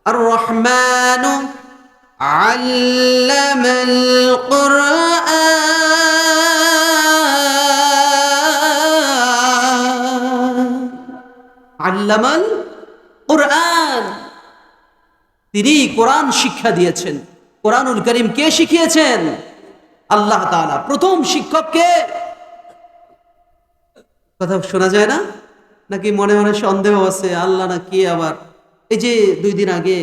আর রহমানু আল্লামাল কুরআন, আল্লামাল কুরআন, তিনি কোরআন শিক্ষা দিয়েছেন। কোরআনুল কারীম কে শিখিয়েছেন? আল্লাহ তাআলা। প্রথম শিক্ষক কে? কথা শোনা যায় না নাকি মনে মনে সন্দেহ আছে আল্লাহ না কি? আবার এই যে 2 দিন আগে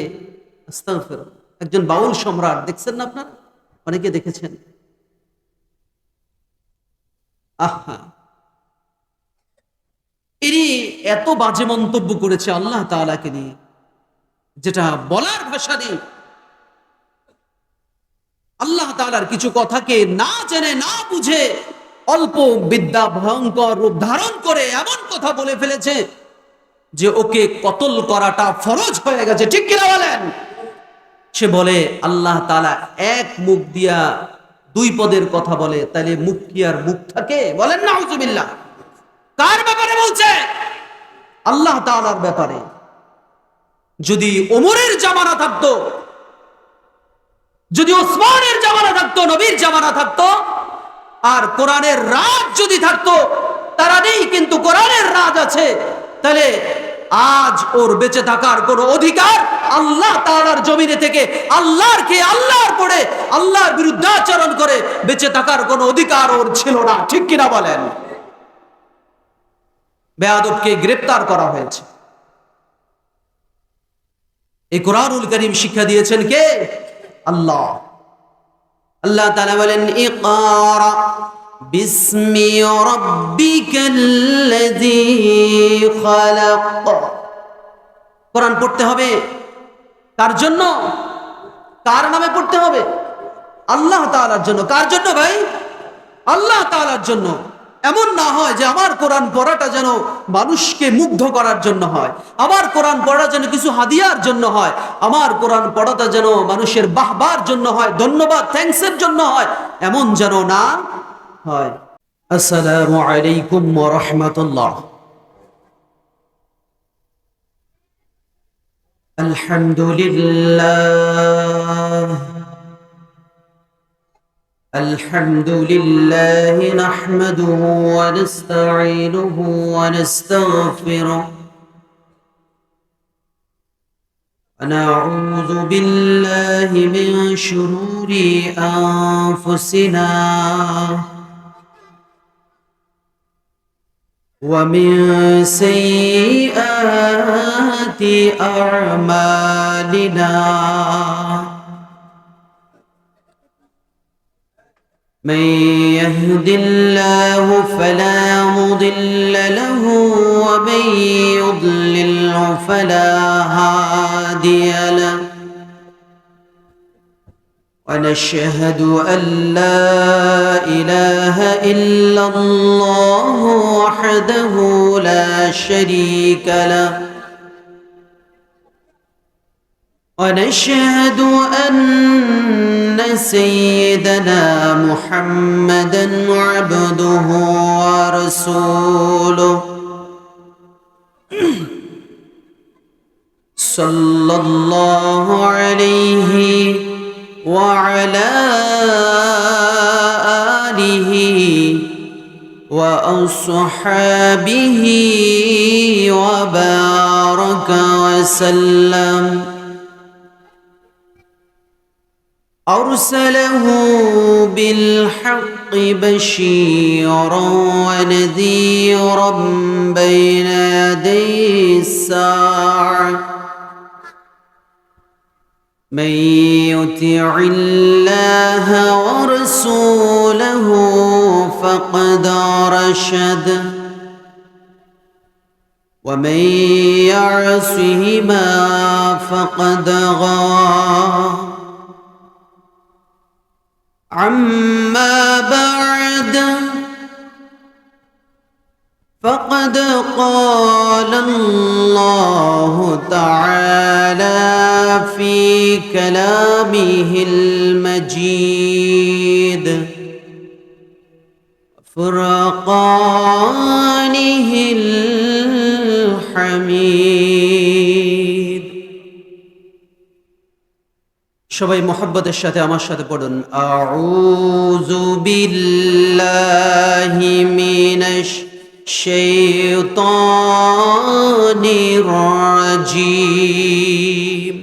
আস্তাগফিরুল্লাহ একজন বাউল সম্রাট দেখছেন না আপনারা? অনেকে দেখেছেন। আহা, ইনি এত বাজে মন্তব্য করেছে আল্লাহ তাআলাকে নিয়ে, যেটা বলার ভাষা নেই। আল্লাহ তাআলার কিছু কথাকে না জেনে না বুঝে অল্প বিদ্যা ভয়ঙ্কর রূপ ধারণ করে এমন কথা বলে ফেলেছে যে ওকে কতল করাটা ফরজ হয়ে গেছে। ঠিক কিনা বলেন? সে বলে আল্লাহ তাআলা এক মুখ দিয়া 2 পদের কথা বলে, তাহলে মুখ কি আর মুখ থাকে? বলেন নাউজুবিল্লাহ। কার ব্যাপারে বলছে? আল্লাহ তাআলার ব্যাপারে। যদি ওমরের জামানা থাকতো, যদি ওসমানের জামানা থাকতো, নবীর জামানা থাকতো, আর কোরআনের রাজ যদি থাকতো, তারা নেই কিন্তু কোরআনের রাজ আছে, তাহলে আজ ওর বেঁচে থাকার কোনো অধিকার আল্লাহ তাআলার জমিনে থেকে আল্লাহর পড়ে আল্লাহর বিরুদ্ধাচরণ করে বেঁচে থাকার কোনো অধিকার ওর ছিল না। ঠিক কিনা বলেন? বেয়াদবকে গ্রেফতার করা হয়েছে। এই কোরআনুল কারীম শিক্ষা দিয়েছেন কে? আল্লাহ। আল্লাহ তাআলা বলেন ইকরা বিসমি রাব্বিকাল্লাযী খালাক। কোরআন পড়তে হবে কার জন্য? কার নামে পড়তে হবে? আল্লাহ তাআলার জন্য। কার জন্য ভাই? আল্লাহ তাআলার জন্য। এমন না হয় যে আমার কোরআন পড়াটা যেন মানুষকে মুগ্ধ করার জন্য হয়, আমার কোরআন পড়া যেন কিছু হাদিয়ার জন্য হয়, আমার কোরআন পড়াটা যেন মানুষের বাহবার জন্য হয়, ধন্যবাদ থ্যাঙ্কসের জন্য হয়, এমন যেন না হয়। আসসালামু আলাইকুম ওয়া রাহমাতুল্লাহ। আলহামদুলিল্লাহ الحمد لله نحمده ونستعينه ونستغفره ونعوذ بالله من شرور أنفسنا ومن سيئات أعمالنا من يهد الله فلا مضل له ومن يضلل فلا هادي له ونشهد أن لا إله إلا الله وحده لا شريك له ونشهد أن سيدنا محمدا عبده ورسوله صلى الله عليه وعلى آله وأصحابه وبارك وسلم أرسله بالحق بشيرا ونذيرا بين يدي الساعة من يطع الله ورسوله فقد رشد ومن يعصهما فقد غوى عما بعد فقد قال الله تعالى في كلامه المجيد فرقانه الحميد সবাই মোহাব্বতের সাথে আমার সাথে পড়ুন, আউযু বিল্লাহি মিনাশ শাইতানির রাজীম।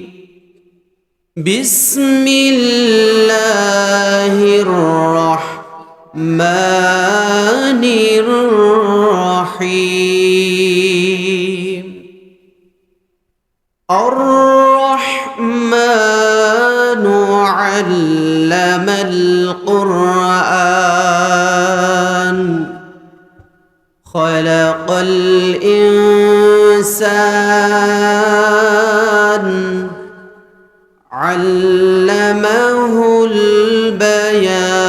বিসমিল্লাহির রাহমানির রাহিম। আর-রাহমানু আল্লামাল কুরআন খালাকাল ইনসান আল্লামাহুল বায়ান।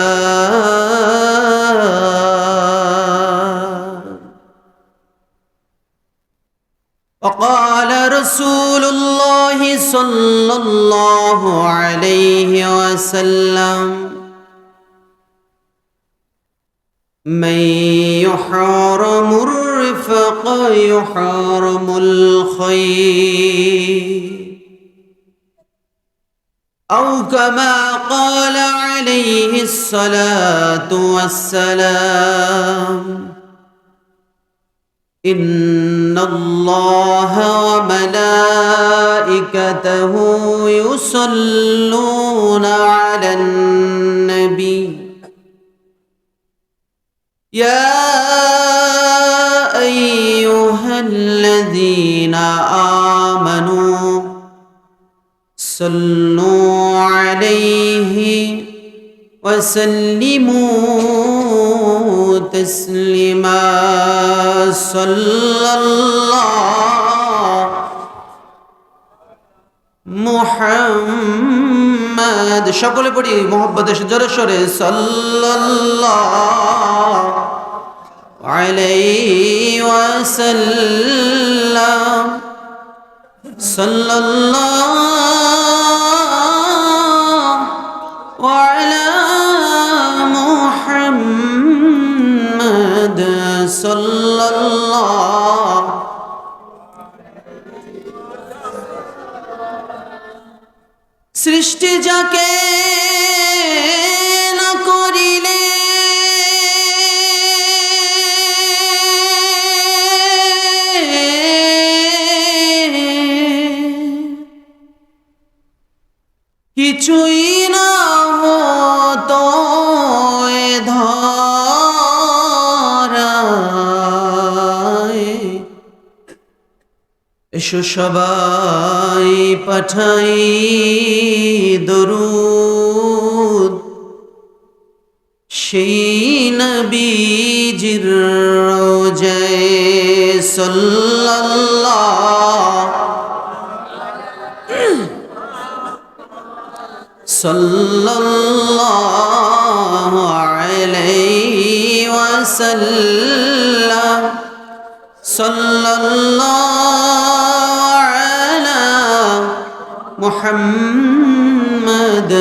وقال رسول الله صلى الله عليه وسلم من يحرم الرفق يحرم الخير، أو كما قال عليه الصلاة والسلام. إن الله وملائكته يصلون على النبي يا أيها الذين آمنوا صلوا عليه وسلموا تسليما صلى الله محمد সকলে পড়ি মোহাব্বতের জোরে সোরে সাল্লাল্লাহু আলাইহি ওয়াসাল্লাম সাল্লাল্লাহু আলা মুহাম্মাদ সাল্লাল্লাহু। সৃষ্টি যাকে না করিলে কিছুই না হতো এ ধরায়। এসো সবাই পাঠাই দরুদ সেই নবীজির রওজায়ে সাল্লাল্লাহু সাল্লাল্লাহু আলাইহি ওয়াসাল্লাম সাল্লাল্লাহু আলা মুহাম্মাদ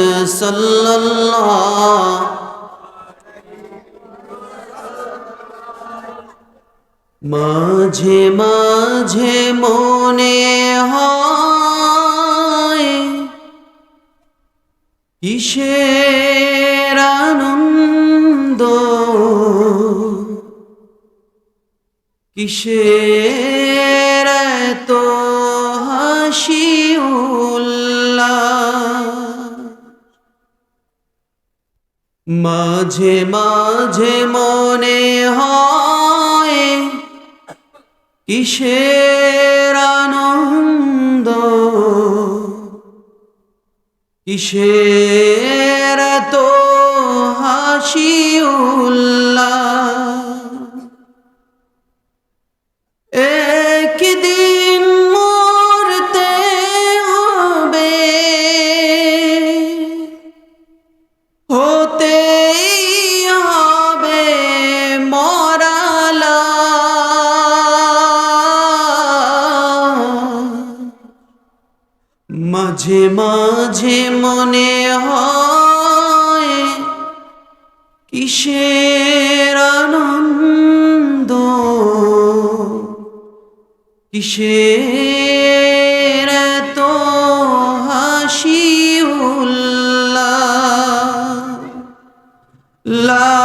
সাল্লাল্লাহু। মাঝে মাঝে মনে হয় কিসের আনন্দ, কিসের এত হাসি উল্লাস। মাঝে মাঝে মনে হয় কিসের আনন্দ, কিসের এত হাসি উল্লাস। একদিন মরতে হবে, হতেই হবে মরালা। মাঝে মাঝে মনে হয় কিসের আনন্দ, কিসের এত হাসি উল্লাস। লা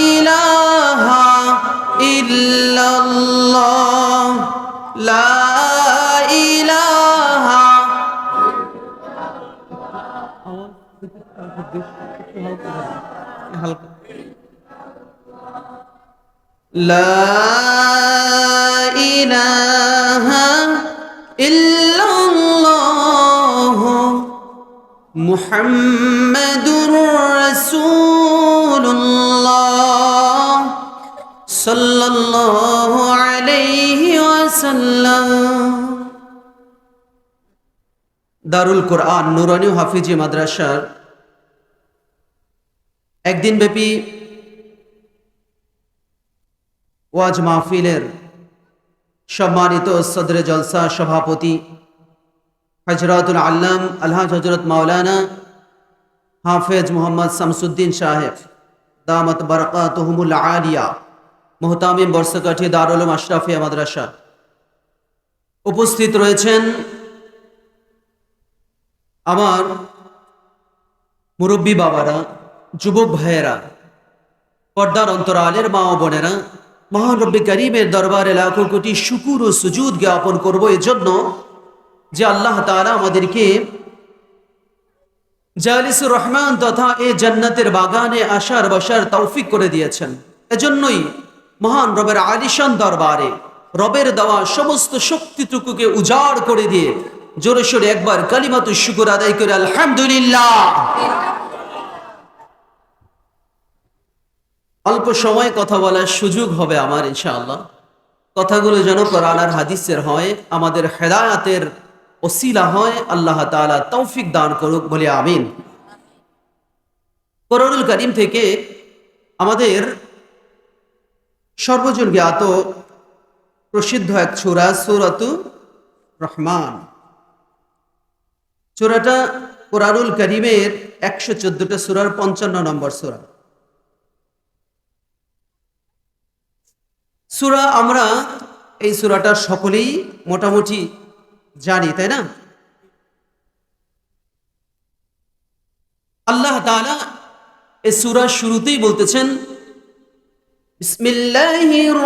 ইলাহা ইল্লাল্লাহ লা ইলাহা লা ইলাহা ইল্লাল্লাহ মুহাম্মাদুর রাসূলুল্লাহ সাল্লাল্লাহু আলাইহি ওয়াসাল্লাম। দারুল কোরআন নুরানি হাফিজি মাদ্রাসার একদিন ব্যাপী ওয়াজ মাহফিলের সম্মানিত সদরে জলসা সভাপতি হযরতুল আল্লাম আলহাজ হযরত মাওলানা হাফেজ মোহাম্মদ শামসুদ্দিন সাহেব দামাত বারাকাতুহুমুল আলিয়া মুহতামিম বর্ষকাঠি দারুল উলুম আশরাফিয়া মাদ্রাসা, উপস্থিত রয়েছেন আমার মুরব্বী বাবারা, যুবক ভাইয়েরা, পর্দার অন্তরালের মা ও বোনেরা, মহান রব্বি করিমের দরবারে লাখো কোটি শুকুর ও সুজুদ জ্ঞাপন করব এজন্য যে আল্লাহ তাআলা আমাদেরকে জালিসুর রহমান তথা এই জান্নাতের বাগানে আসার বসার তৌফিক করে দিয়েছেন। এজন্যই মহান রবের আলিশান দরবারে রবের দেওয়া সমস্ত শক্তিটুকুকে উজাড় করে দিয়ে জোরে সোরে একবার কালিমাতুশ শুকর আদায় করে আলহামদুলিল্লাহ। অল্প সময় কথা বলার সুযোগ হবে আমার ইনশাআল্লাহ। কথাগুলো যেন কোরআন আর হাদিসের হয়, আমাদের হেদায়াতের ওসিলা হয়, আল্লাহ তাআলা তৌফিক দান করুক বলে আমিন। কোরআনুল কারীম থেকে আমাদের সর্বজন জ্ঞাত প্রসিদ্ধ এক সূরা সূরাতুর রহমান। সূরাটা কোরআনুল কারীমের 114টা সূরার 55 নম্বর সূরা। সূরা আমরা এই সূরাটা সকলেই মোটামুটি জানি, তাই না? আল্লাহ তাআলা এই সূরার শুরুতেই বলতেছেন বিসমিল্লাহির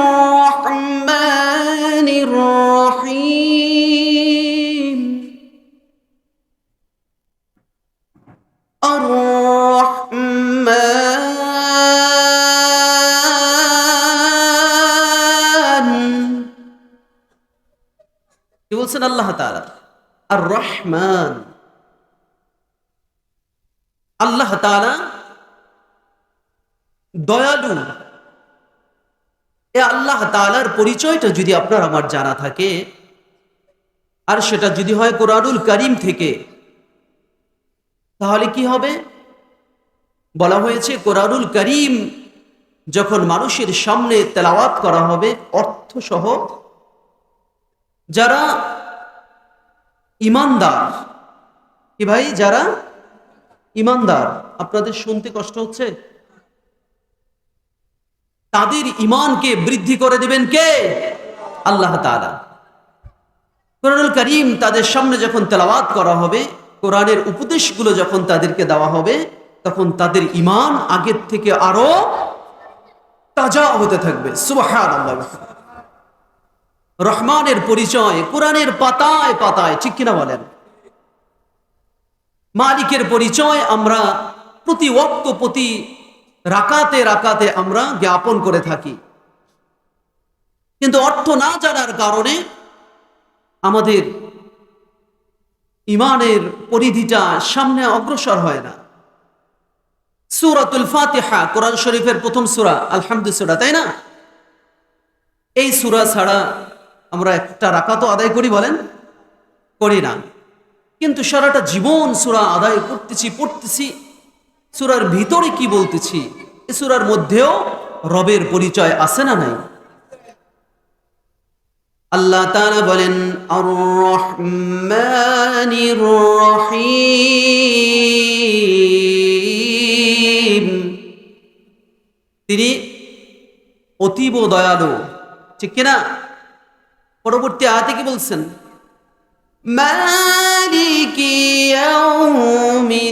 রহমানির রহিম আর রহমান। কি বলছেন আল্লাহ তাআলা? আর রহমান। আল্লাহ তাআলা দয়ালু। এ আল্লাহ তাআলার পরিচয়টা যদি আপনার আমার জানা থাকে, আর সেটা যদি হয় কোরআনুল কারীম থেকে, তাহলে কি হবে? বলা হয়েছে কোরআনুল কারীম যখন মানুষের সামনে তেলাওয়াত করা হবে অর্থ সহ, যারা ঈমানদার, কি ভাই, যারা ঈমানদার, আপনাদের শুনতে কষ্ট হচ্ছে? তাদের ঈমানকে বৃদ্ধি করে দিবেন কে? আল্লাহ তাআলা। কোরআনুল কারীম তাদের সামনে যখন তেলাওয়াত করা হবে, কোরআনের উপদেশগুলো যখন তাদেরকে দেওয়া হবে, তখন তাদের ঈমান আগের থেকে আরো তাজা হতে থাকবে। সুবহানাল্লাহ। রহমানের পরিচয় কোরআনের পাতায় পাতায়, ঠিক কিনা বলেন? মালিকের পরিচয় আমরা প্রতি ওয়াক্ত প্রতি রাকাতে রাকাতে আমরা জ্ঞাপন করে থাকি, কিন্তু অর্থ না জানার কারণে আমাদের ঈমানের পরিধিটা সামনে অগ্রসর হয় না। সূরাতুল ফাতিহা কোরআন শরীফের প্রথম সূরা, আলহামদুলিল্লাহ, তাই না? এই সূরা ছাড়া আমরা একটা রাকাতও আদায় করি বলেন? করি না। কিন্তু সারাটা জীবন সূরা আদায় করতেছি, পড়তেছি, সূরার ভিতরে কি বলতেছি, এই সূরার মধ্যেও রবের পরিচয় আছে না নাই? আল্লাহ তাআলা বলেন আর রহমানির রহিম, তিনি অতীব দয়ালু, ঠিক কিনা? পরবর্তী আয়াতে কি বলছেন? মালিকি ইয়াউমিদ্দিন,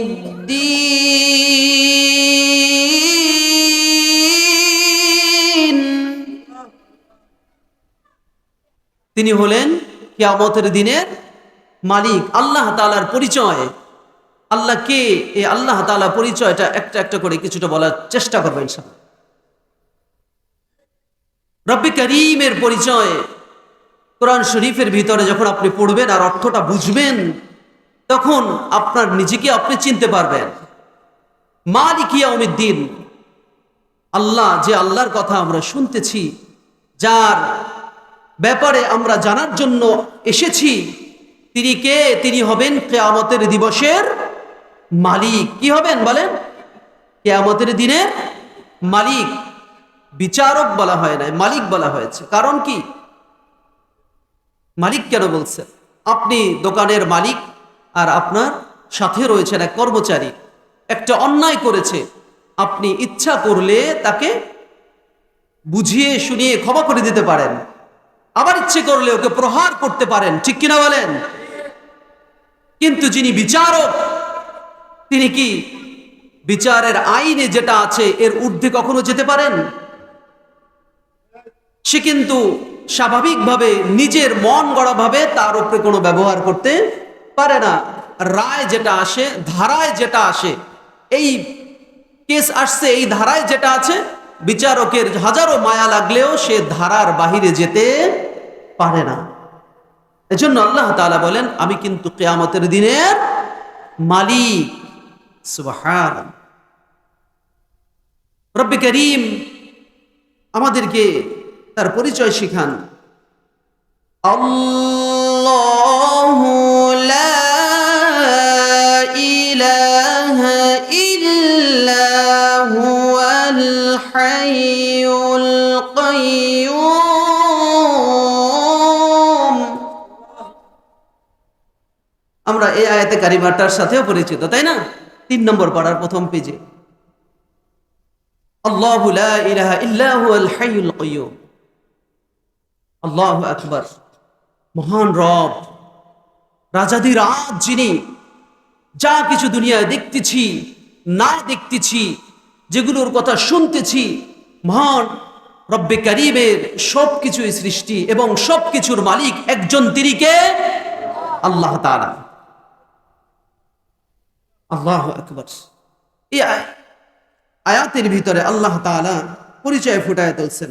তিনি হলেন কিয়ামতের দিনের মালিক। আল্লাহ তাআলার পরিচয়, আল্লাহ কে, এই আল্লাহ তাআলা পরিচয়টা একটা একটা করে কিছুটা বলার চেষ্টা করবো ইনশাআল্লাহ। রব্বে করিমের পরিচয় কোরআন শরীফের ভিতরে যখন আপনি পড়বেন আর অর্থটা বুঝবেন, তখন আপনার নিজেকে আপনি চিনতে পারবেন। মালিক ইয়াউমিদ্দিন, আল্লাহ, যে আল্লাহর কথা আমরা শুনতেছি, যার ব্যাপারে আমরা জানার জন্য এসেছি, তিনি কে? তিনি হবেন কিয়ামতের দিবসের মালিক। কি হবেন বলেন? কিয়ামতের দিনের মালিক। বিচারক বলা হয় না, মালিক বলা হয়েছে। কারণ কি? মালিক কেন বলছেন? আপনি দোকানের মালিক আর আপনার সাথে রয়েছেন এক কর্মচারী, একটা অন্যায় করেছে, আপনি ইচ্ছা করলে তাকে বুঝিয়ে শুনিয়ে ক্ষমা করে দিতে পারেন, আবার ইচ্ছে করলে ওকে প্রহার করতে পারেন, ঠিক কিনা বলেন? কিন্তু যিনি বিচারক, তিনি কি বিচারের আইনে যেটা আছে এর ঊর্ধ্বে কখনো যেতে পারেন? সে কিন্তু স্বাভাবিকভাবে নিজের মন গড়া ভাবে তার উপরে কোনো ব্যবহার করতে পারে না। রায় যেটা আসে, ধারায় যেটা আসে, এই কেস আসছে, এই ধারায় যেটা আছে, বিচারকের হাজারো মায়া লাগলেও সে ধারার বাহিরে যেতে পারে না। এজন্য আল্লাহ তাআলা বলেন, আমি কিন্তু কিয়ামতের দিনের মালিক। সুবহানাল্লাহ। রব্বে করিম আমাদেরকে তার পরিচয় শিখান। আল্লাহু লা ইলাহা ইল্লা হুয়াল হাইয়ুল কাইয়্যুম। আমরা এই আয়াতে কারিমাটার সাথেও পরিচিত, তাই না? 3 নম্বর পাড়ার প্রথম পেজে, আল্লাহু লা ইলাহা ইল্লা হুয়াল হাইয়ুল কাইয়্যুম। আল্লাহু আকবার। মহান রব, রাজাধিরাজ যিনি, যা কিছু দুনিয়ায় দেখতেছি, না দেখতেছি, যেগুলোর কথা শুনতেছি, মহান রব্বে কারিমের সবকিছুই সৃষ্টি এবং সবকিছুর মালিক একজন, তিনি কে? আল্লাহ তাআলা। আল্লাহু আকবার। এই আয়াতের ভিতরে আল্লাহ তাআলা পরিচয় ফুটায় তুলছেন।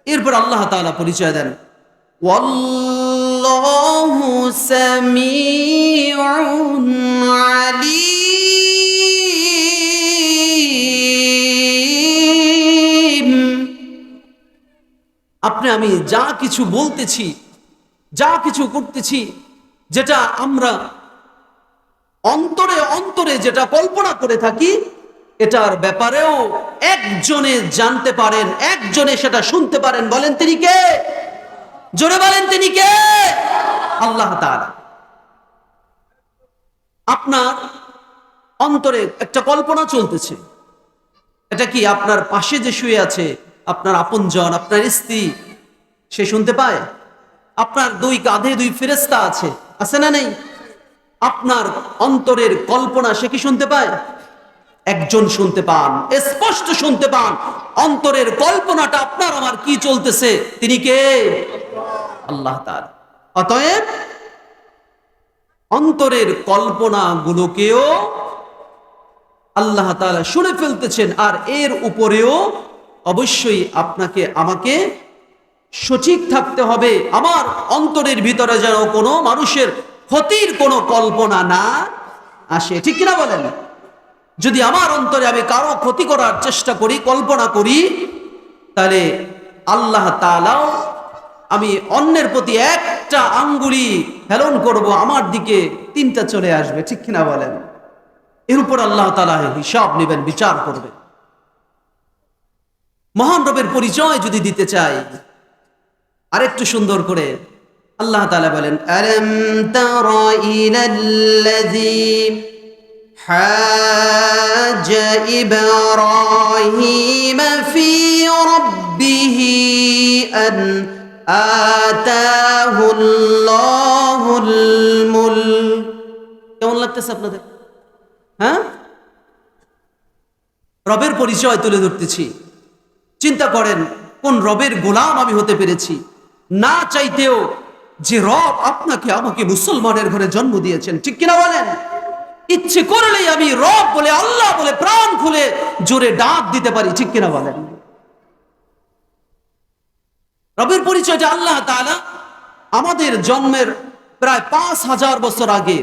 এরপর আল্লাহ তাআলা পরিচয় দেন, ওয়াল্লাহু সামিউন আলীম। আপনি আমি যা কিছু বলতেছি, যা কিছু করতেছি, যেটা আমরা অন্তরে অন্তরে যেটা কল্পনা করে থাকি, এটার ব্যাপারেও একজনে জানতে পারেন, একজনে সেটা শুনতে পারেন। বলেন তিনি কে? জোরে বলেন তিনি কে? আল্লাহ তাআলা। আপনার অন্তরে একটা কল্পনা চলতেছে, এটা কি আপনার পাশে যে শুয়ে আছে আপনার আপনজন, আপনার স্ত্রী, সে শুনতে পায়? আপনার 2 কাঁধে 2 ফেরেশতা আছে, আছে না নেই? আপনার অন্তরের কল্পনা সে কি শুনতে পায়? একজন শুনতে পান, স্পষ্ট শুনতে পান। অন্তরের কল্পনাটা আপনার আমার কি চলতেছে, তিনি কে? আল্লাহ তাআলা। অতএব অন্তরের কল্পনা গুলোকেও আল্লাহ তাআলা শুনে ফেলতেছেন, আর এর উপরেও অবশ্যই আপনাকে আমাকে সঠিক থাকতে হবে। আমার অন্তরের ভিতরে যেন কোনো মানুষের ক্ষতির কোনো কল্পনা না আসে, ঠিক কিনা বলেন? যদি আমার অন্তরে আমি কারো ক্ষতি করার চেষ্টা করি, কল্পনা করি, তাহলে আল্লাহ তাআলাও, আমি অন্যের প্রতি একটা আঙ্গুলি হেলন করব, আমার দিকে 3টা চলে আসবে, ঠিক কিনা বলেন? এর উপর আল্লাহ তাআলা হিসাব নেবেন, বিচার করবে। মহান রবের পরিচয় যদি দিতে চাই আরেকটু সুন্দর করে, আল্লাহ তাআলা বলেন, আলাম তারা ইলাল্লাযী حاج إبراهيم في ربه أن آتاه الله الملك। কেমন লাগতেছে আপনাদের? হ্যাঁ, রবের পরিচয় তুলে ধরতেছি। চিন্তা করেন, কোন রবের গোলাম আমি হতে পেরেছি। না চাইতেও যে রব আপনাকে আমাকে মুসলমানের ঘরে জন্ম দিয়েছেন, ঠিক কিনা বলেন? ইচ্ছে করলেই আমি রব বলে, আল্লাহ বলে প্রাণ খুলে জোরে ডাক দিতে পারি, ঠিক কিনা বলেন? রবের পরিচয়টা আল্লাহ তাআলা আমাদের জন্মের প্রায় 5000 বছর আগে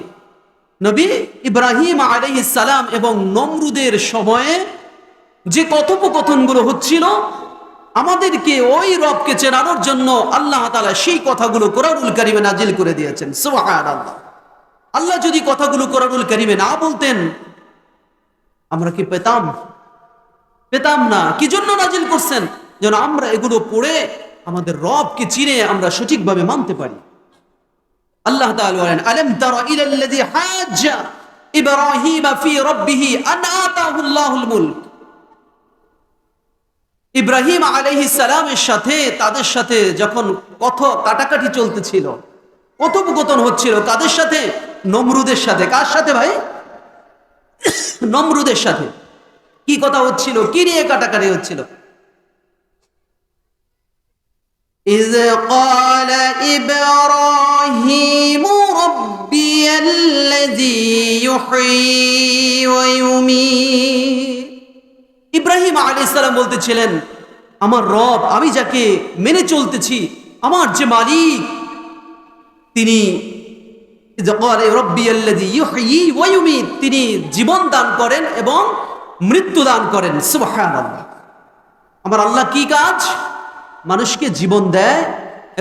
নবী ইব্রাহিম আলাইহিস সালাম এবং নমরুদের সময়ে যে কথোপকথনগুলো হচ্ছিল, আমাদেরকে ওই রবকে চেনানোর জন্য আল্লাহ তাআলা সেই কথাগুলো কোরআনুল কারীমে নাজিল করে দিয়েছেন। সুবহানাল্লাহ। আল্লাহ যদি কথাগুলো কোরআনুল কারীমে না বলতেন, আমরা কি পেতাম না। কি জন্য নাজিল করছেন? যেন আমরা এগুলো পড়ে আমাদের রবকে চিনে আমরা সঠিকভাবে মানতে পারি। আল্লাহ তাআলা বলেন, আলাম তারা ইলাল্লাযী হাজ্জা ইব্রাহিম ফি রাব্বিহি আন আতাহুল্লাহুল মুলক। ইব্রাহিম আলাইহিস সালামের সাথে তাদের সাথে যখন কাটাকাটি চলতেছিল, কথোপকথন হচ্ছিল, কাদের সাথে? নমরুদের সাথে। কার সাথে ভাই? নমরুদের সাথে। কি কথা হচ্ছিল? কি নিয়ে কাটাকাটি হচ্ছিল? إذ قال إبراهيم ربي الذي يحيي ويميت। ইব্রাহিম আলাইহিস সালাম বলতেছিলেন, আমার রব, আমি যাকে মেনে চলতেছি, আমার যে মালিক, তিনি তিনি জীবন দান করেন এবং মৃত্যু দান করেন। সুবহানাল্লাহ। আমার আল্লাহ কি কাজ? মানুষকে জীবন দেয়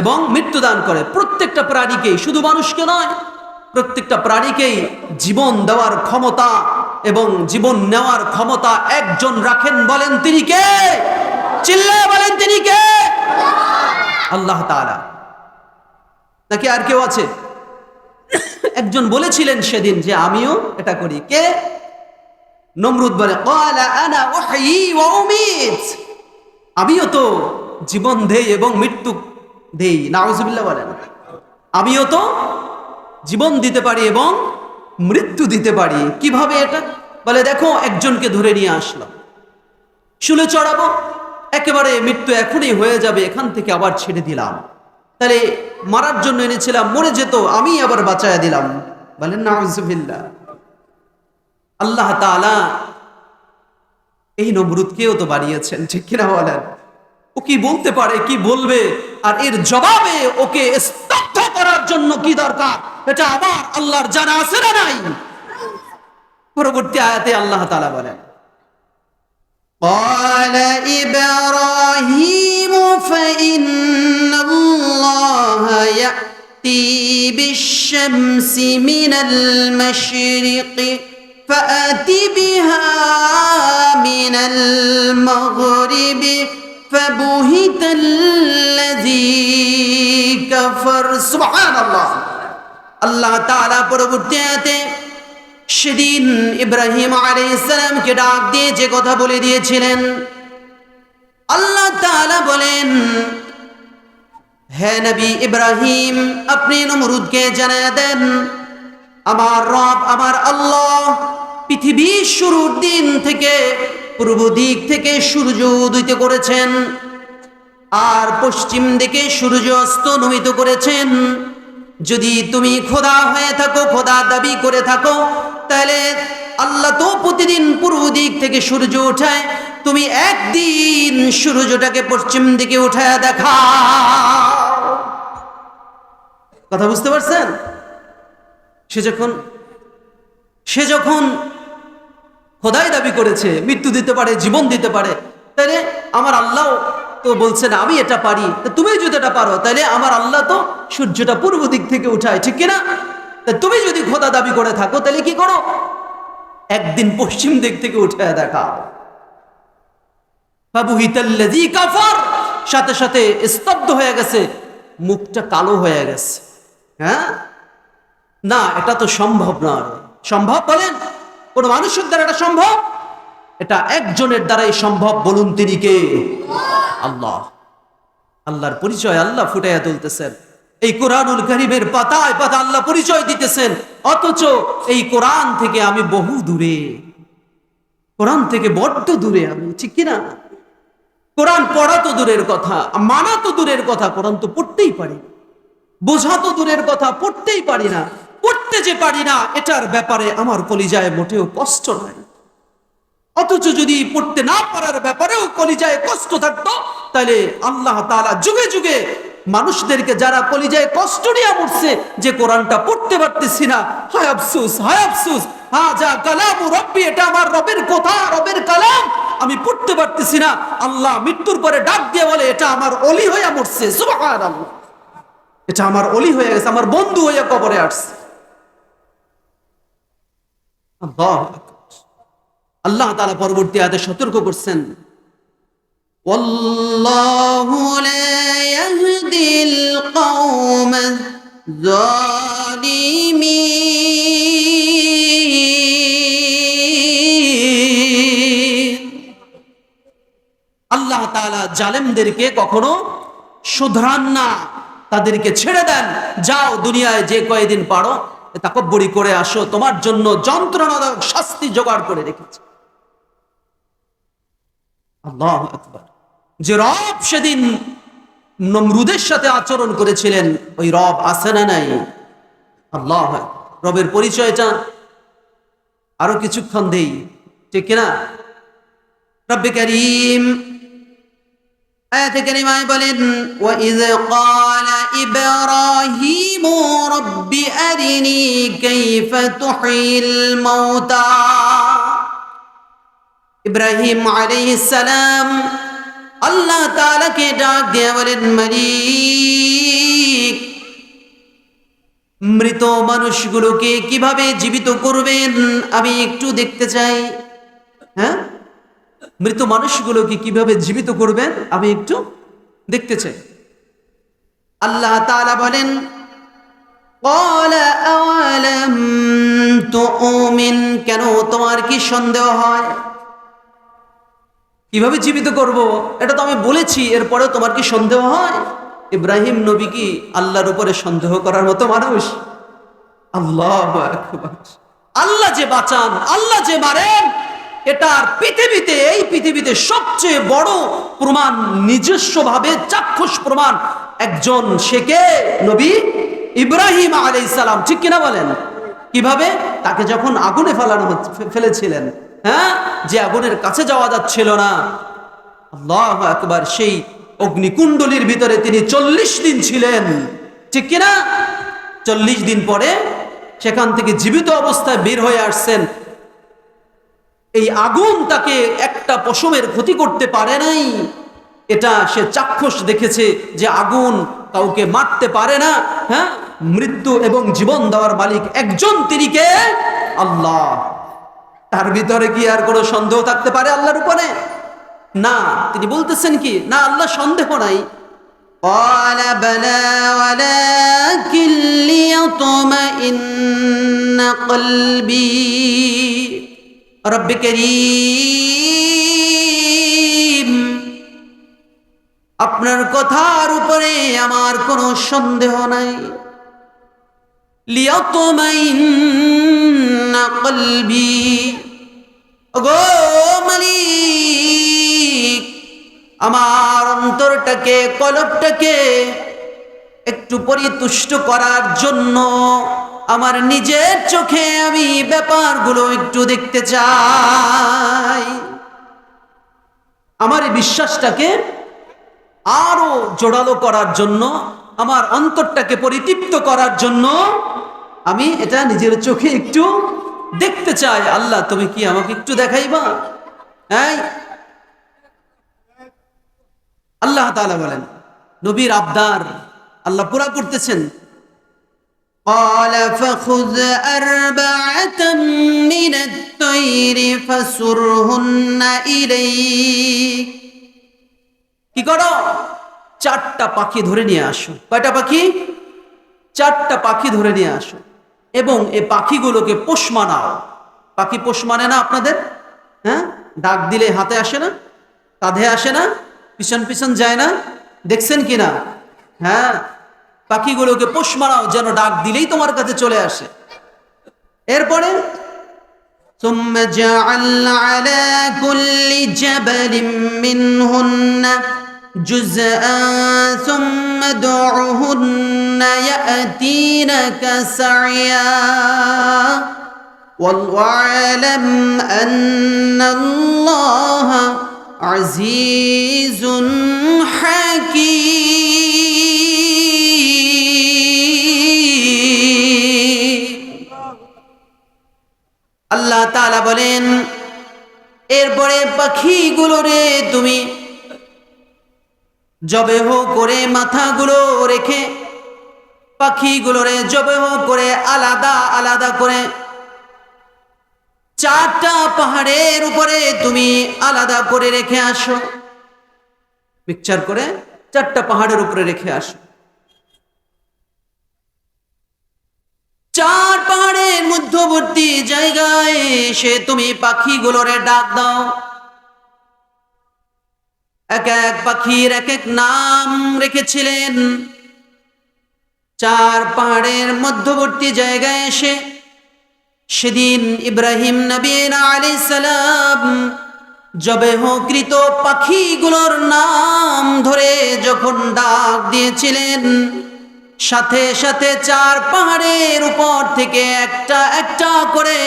এবং মৃত্যু দান করে। প্রত্যেকটা প্রাণীকেই, শুধু মানুষকে নয়, প্রত্যেকটা প্রাণীকেই জীবন দেওয়ার ক্ষমতা এবং জীবন নেওয়ার ক্ষমতা একজন রাখেন। বলেন তিনি কে? চিল্লায় বলেন তিনি কে? আল্লাহ তাআলা। নাকি আর কেউ আছে? একজন বলেছিলেন সেদিন যে আমিও এটা করি। কে? নমরুদ বলে, ক্বালা আনা উহয়ী ওয়া উমীত। আমিও তো জীবন দেই এবং মৃত্যু দেই। নাউযুবিল্লাহ বলেন। আমিও তো জীবন দিতে পারি এবং মৃত্যু দিতে পারি। কিভাবে এটা? বলে, দেখো, একজনকে ধরে নিয়ে আসলাম, শুলে চড়াবো, একেবারে মৃত্যু এখনই হয়ে যাবে, এখান থেকে আবার ছেড়ে দিলাম। তাহলে মারার জন্য এনেছিলাম, মরে যেত, আমি আবার বাঁচায়া দিলাম। বলেন নাউযুবিল্লাহ। আল্লাহ তাআলা এই নমরুদকেও তো বানিয়েছেন, ঠিক কিনা বলেন? ও কি বলতে পারে, কি বলবে, আর এর জবাবে ওকে স্তব্ধ করার জন্য কি দরকার, এটা আমার আল্লাহর জানা আছে না নাই? পরবর্তী আয়াতে আল্লাহ তাআলা বলেন, قال إبراهيم فإن الله يأتي بالشمس من المشرق فأت بها من المغرب فبهت الذي كفر। سبحان الله। আল্লাহ তাআলা পরবর্তী আয়াতে সেদিন ইব্রাহিম আলাইহিস সালামকে ডাক দিয়ে যে কথা বলে দিয়েছিলেন, আল্লাহ তাআলা বলেন, হে নবী ইব্রাহিম, আপনি নমরুদকে জানিয়ে দেন, আমার রব, আমার আল্লাহ পৃথিবীর শুরুর দিন থেকে পূর্ব দিক থেকে সূর্য উদিত করেছেন আর পশ্চিম দিকে সূর্য অস্ত নমিত করেছেন। যদি তুমি খোদা হয়ে থাকো, খোদা দাবি করে থাকো, তাহলে আল্লাহ তো প্রতিদিন পূর্ব দিক থেকে সূর্য ওঠায়, তুমি একদিন সূর্যটাকে পশ্চিম দিকে উঠায় দেখা। কথা বুঝতে পারছেন? সে যখন খোদাই দাবি করেছে, মৃত্যু দিতে পারে, জীবন দিতে পারে, তাহলে আমার আল্লাহ তো বলছেন আমি এটা পারি, তুমি যদি এটা পারো, তাহলে আমার আল্লাহ তো সূর্যটা পূর্ব দিক থেকে উঠায়, ঠিক কিনা? তুমি যদি খোদা দাবি করে থাকো, তাহলে কি করো? একদিন পশ্চিম দিক থেকে উঠে দেখা। ফাবুহিতাল্লাযী কাফার, সাথে সাথে স্তব্ধ হয়ে গেছে, মুখটা কালো হয়ে গেছে। হ্যাঁ, না, এটা তো সম্ভব না। সম্ভব? বলেন, কোন মানুষের দ্বারা এটা সম্ভব? এটা একজনের দ্বারাই সম্ভব। বলুন তিনি কে? আল্লাহ। আল্লাহর পরিচয় আল্লাহ ফুটাইয়া তুলতেছেন এই কোরআনুল কারীমের পাতায় পাতা, আল্লাহ পরিচয় দিতেছেন। অথচ এই কোরআন থেকে আমি বহু দূরে, কোরআন থেকে বড্ড দূরে আমি, ঠিক কিনা? কোরআন পড়া তো দূরের কথা, মানা তো দূরের কথা, কোরআন তো পড়তেই পারি। বোঝা তো দূরের কথা, পড়তেই পারি না। পড়তে যে পারি না এটার ব্যাপারে আমার কলিজায় মোটেও কষ্ট নাই। অথচ যদি পড়তে না পারার ব্যাপারেও কলিজায় কষ্ট থাকতো, তাহলে আল্লাহ তাআলা যুগে যুগে মানুষদেরকে যারা কলিজায় কষ্ট নিয়ে মরছে যে কোরআনটা পড়তে পারতেছি না, হায় আফসোস, হায় আফসোস, হাজা কালামু রব্বি, এটা আমার রবের কথা, রবের কালাম, আমি পড়তে পারতেছি না। আল্লাহ মৃত্যুর পরে ডাক দিয়ে বলে, এটা আমার ওলি হইয়া মরছে, সুবহানাল্লাহ, এটা আমার ওলি হয়ে গেছে, আমার বন্ধু হইয়া কবরে আসছে। আল্লাহু আকবার। আল্লাহ তাআলা পরবর্তী আয়াতে সতর্ক করছেন, ওয়াল্লাহু লা ইয়াহদিল কওমাজ জালিমিন। আল্লাহ তাআলা জালেমদেরকে কখনো শুধরান না, তাদেরকে ছেড়ে দেন, যাও দুনিয়ায় যে কয়েকদিন পারো তাকব্বুরি করে আসো, তোমার জন্য যন্ত্রণাদায়ক শাস্তি জোগাড় করে রেখেছে। আল্লাহু আকবার। যে রব সেদিন নমরুদের সাথে আচরণ করেছিলেন, ওই রব আছে না নাই? আল্লাহু আকবার। রবের পরিচয়টা আরো কিছুক্ষণ দেই, ঠিক কিনা? রব্বে কারীম আয়াতে কারিমায় বলেন, ওয়া ইয ক্বালা ইব্রাহিমু রব্বি আরিনি কাইফা তুহয়িল মাউতা। ইব্রাহিম আলাইহিস সালাম আল্লাহ তাআলাকে ডাক দিয়ে বলেন, মালিক, মৃত মানুষগুলোকে কিভাবে জীবিত করবেন আমি একটু দেখতে চাই। হ্যাঁ, মৃত মানুষগুলোকে কিভাবে জীবিত করবেন আমি একটু দেখতে চাই। আল্লাহ তাআলা বলেন, ক্বালা আওয়ালাম তুমিন, কেন তোমার কি সন্দেহ হয়? কিভাবে জীবিত করব এটা তো আমি বলেছি, এরপরেও তোমার কি সন্দেহ হয়? ইব্রাহিম নবী কি আল্লাহর উপরে সন্দেহ করার মতো মানুষ? আল্লাহু আকবার। আল্লাহ যে বাঁচান, আল্লাহ যে মারেন, এটার পৃথিবীতে, এই পৃথিবীতে সবচেয়ে বড় প্রমাণ, নিজস্বভাবে চাক্ষুষ প্রমাণ একজন, সে কে? নবী ইব্রাহিম আলাইহিস সালাম, ঠিক কিনা বলেন? কিভাবে? তাকে যখন আগুনে ফেলেছিলেন, হ্যাঁ, যে আগুনের কাছে যাওয়া যাচ্ছিল না, আল্লাহু আকবার, সেই অগ্নিকুণ্ডলীর ভিতরে তিনি 40 দিন ছিলেন, ঠিক কিনা? 40 দিন পরে সেখান থেকে জীবিত অবস্থায় বের হয়ে আসছেন। এই আগুন তাকে একটা পশমের ক্ষতি করতে পারে নাই, এটা সে চাক্ষুষ দেখেছে যে আগুন কাউকে মারতে পারে না। হ্যাঁ, মৃত্যু এবং জীবন দেওয়ার মালিক একজন, তিনি কে? আল্লাহ। তার ভিতরে কি আর কোনো সন্দেহ থাকতে পারে আল্লাহর উপরে? না। তিনি বলতেছেন কি, না, আল্লাহ সন্দেহ নাই। ক্বালা বালা ওয়ালাকিন লিয়াতমাইন্না কলবি। রব্বে কারীম, আপনার কথার উপরে আমার কোনো সন্দেহ নাই। লিয়াতমাইন্না কলবি, ওগো মালিক, আমার অন্তরটাকে, কলবটাকে একটু পরিতুষ্ট করার জন্য আমার নিজের চোখে আমি ব্যাপারগুলো একটু দেখতে চাই। আমার এই বিশ্বাসটাকে আরো জোরালো করার জন্য, আমার অন্তরটাকে পরিতৃপ্ত করার জন্য আমি এটা নিজের চোখে একটু দেখতে চাই। আল্লাহ, তুমি কি আমাকে একটু দেখাইবা? হ্যাঁ, আল্লাহ তাআলা বলেন, নবীর আবদার আল্লাহ পুরা করতেছেন। قال فخذ أربعة من الطير فسرهن إليك। কি করো? 4টা পাখি ধরে নিয়ে আসো। কয়টা পাখি? 4টা পাখি ধরে নিয়ে আসো, এবং এই পাখিগুলোকে পোষ মানাও। পাখি পোষ মানে না আপনাদের? হ্যাঁ, ডাক দিলে হাতে আসে না, কাঁধে আসে না, পিছন পিছন যায় না, দেখছেন কিনা? হ্যাঁ, পাখিগুলোকে পোষ মানাও যেন ডাক দিলেই তোমার কাছে চলে আসে। এরপরে ثم جعل على كل جبل منهن جزءا ثم ادعهن يأتينك سعيا واعلم أن الله عزيز حكيم আল্লাহ তাআলা বলেন এরপরে পাখিগুলোরে তুমি জবেহ করে মাথাগুলো রেখে পাখিগুলোরে জবেহ করে আলাদা আলাদা করে 4টা পাহাড়ের উপরে তুমি আলাদা করে রেখে আসো, মিক্সচার করে 4টা পাহাড়ের উপরে রেখে আসো। 4 পাহাড়ের মধ্যবর্তী জায়গায় এসে তুমি পাখিগুলোরে ডাক দাও। এক এক পাখির এক এক নাম রেখেছিলেন। 4 পাহাড়ের মধ্যবর্তী জায়গায় এসে সেদিন ইব্রাহিম নবী আলাইহিস সালাম জবেহকৃত পাখিগুলোর নাম ধরে যখন ডাক দিয়েছিলেন, সাথে সাথে 4 পাহাড়ের উপর থেকে একটা একটা করে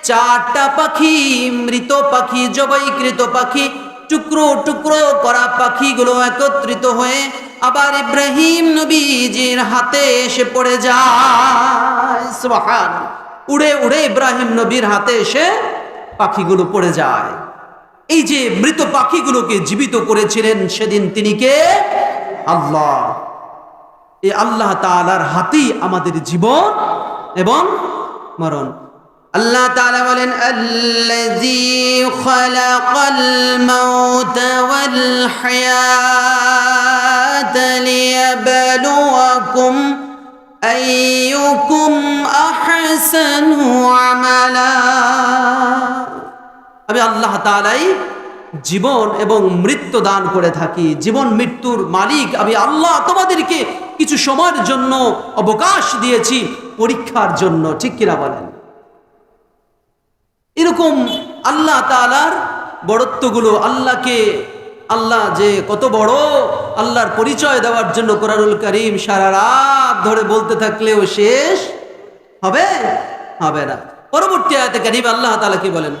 4টা পাখি, মৃত পাখি, জবাইকৃত পাখি, টুকরো টুকরো করা পাখিগুলো একত্রিত হয়ে আবার ইব্রাহিম নবীজির হাতে এসে পড়ে যায়। সুবহানাল্লাহ, উড়ে উড়ে ইব্রাহিম নবীর হাতে এসে পাখিগুলো পড়ে যায়। এই যে মৃত পাখিগুলোকে জীবিত করেছিলেন সেদিন তিনি কে? আল্লাহ। এই আল্লাহ তাআলার হাতেই আমাদের জীবন এবং মরণ। আল্লাহ তাআলা বলেন আল্লাযী খালাকাল মাউতা ওয়াল হায়াতা লিয়াবলুয়াকুম আইয়ুকুম আহসানু আমালা। আমি আল্লাহ তাআলাই জীবন এবং মৃত্যু দান করে থাকি। জীবন মৃত্যুর মালিক আমি আল্লাহ। তোমাদেরকে কিছু সময়ের জন্য অবকাশ দিয়েছি পরীক্ষার জন্য, ঠিক কিনা বলেন? এরকম আল্লাহ তাআলার বড়ত্বগুলো, আল্লাহকে আল্লাহ যে কত বড়, আল্লাহর পরিচয় দেওয়ার জন্য কোরআনুল কারীম সারা রাত ধরে বলতে থাকলেও শেষ হবে না। পরবর্তী আয়াতে কারীম আল্লাহ তাআলা কি বলেন?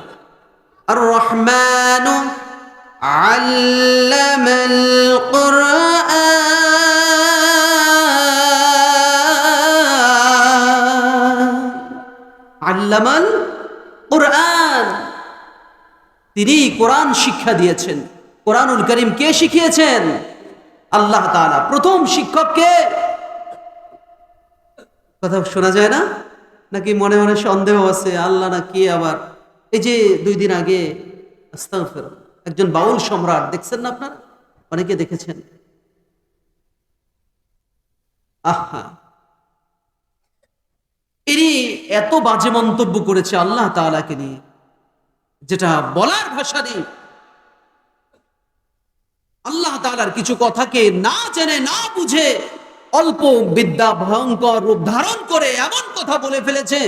আর রহমানু আল্লামাল কুরআন, আল্লামাল কুরআন, তিনি কোরআন শিক্ষা দিয়েছেন। কোরআনুল কারীম কে শিখিয়েছেন? আল্লাহ তাআলা। প্রথম শিক্ষক কে? কথা শোনা যায় না নাকি মনে মনে সন্দেহ আছে আল্লাহ না কি? আবার এই যে 2 দিন আগে আস্তাগফিরুল্লাহ একজন বাউল সম্রাট, দেখছেন না আপনারা? অনেকে দেখেছেন। আহা, ইনি এত বাজে মন্তব্য করেছে আল্লাহ তাআলাকে নিয়ে, যেটা বলার ভাষা নেই। আল্লাহ তাআলার কিছু কথাকে না জেনে না বুঝে অল্প বিদ্যা ভয়ঙ্কর রূপ ধারণ করে এমন কথা বলে ফেলেছে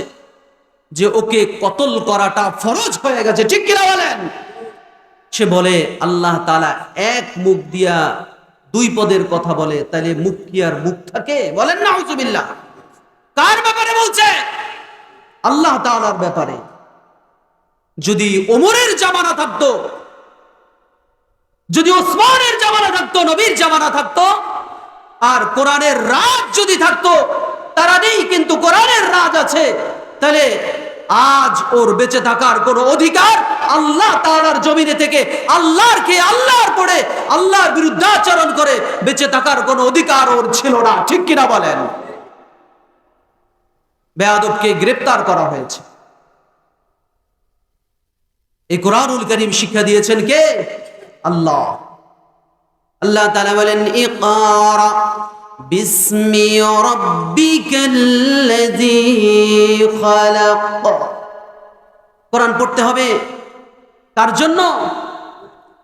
যে ওকে কতল করাটা ফরজ হয়ে গেছে, ঠিক কিনা বলেন? সে বলে আল্লাহ তাআলা এক মুখ দিয়া 2 পদের কথা বলে, তাহলে মুখ কি আর মুখ থাকে? বলেন নাউজুবিল্লাহ। কার ব্যাপারে বলছে? আল্লাহ তাআলার ব্যাপারে। যদি ওমরের জামানা থাকতো, যদি ওসমানের জামানা থাকতো, নবীর জামানা থাকতো, আর কোরআনের রাজ যদি থাকতো, তারা নেই কিন্তু কোরআনের রাজ আছে, তাহলে আজ ওর বেঁচে থাকার কোনো অধিকার আল্লাহ তাআলার জমিনে থেকে আল্লাহর পড়ে আল্লাহর বিরুদ্ধাচরণ করে বেঁচে থাকার কোনো অধিকার ওর ছিল না, ঠিক কিনা বলেন? বেয়াদবকে গ্রেফতার করা হয়েছে। এই কোরআনুল কারীম শিক্ষা দিয়েছেন কে? আল্লাহ। আল্লাহ তাআলা বলেন ইকরা বিসমি রাব্বিকাল্লাযী খালাক। কোরআন পড়তে হবে কার জন্য?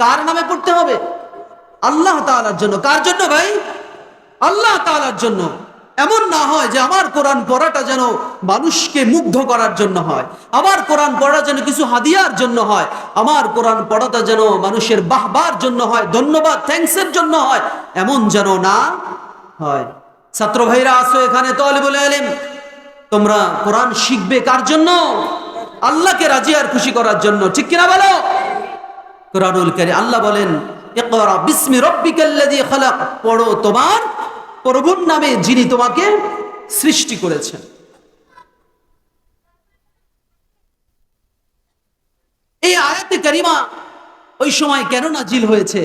কার নামে পড়তে হবে? আল্লাহ তাআলার জন্য। কার জন্য ভাই? আল্লাহ তাআলার জন্য। এমন না হয় যে আমার কোরআন পড়াটা যেন মানুষকে মুগ্ধ করার জন্য হয়, আমার কোরআন পড়া যেন কিছু হাদিয়ার জন্য হয়, আমার কোরআন পড়াটা যেন মানুষের বাহবার জন্য হয়, ধন্যবাদ থ্যাঙ্কসের জন্য হয়, এমন যেন না হয়। ছাত্র ভাইরা আসো এখানে, তালিবুল ইলম, তোমরা কোরআন শিখবে কার জন্য? আল্লাহকে রাজি আর খুশি করার জন্য, ঠিক কিনা বলো? কোরআনুল কারীম আল্লাহ বলেন, ইকরা বিসমি রাব্বিকাল্লাযী খালাক, পড়ো তোমার প্রভুর নামে যিনি তোমাকে সৃষ্টি করেছেন। এই আয়াতে কারিমা ওই সময় কেন নাজিল হয়েছে?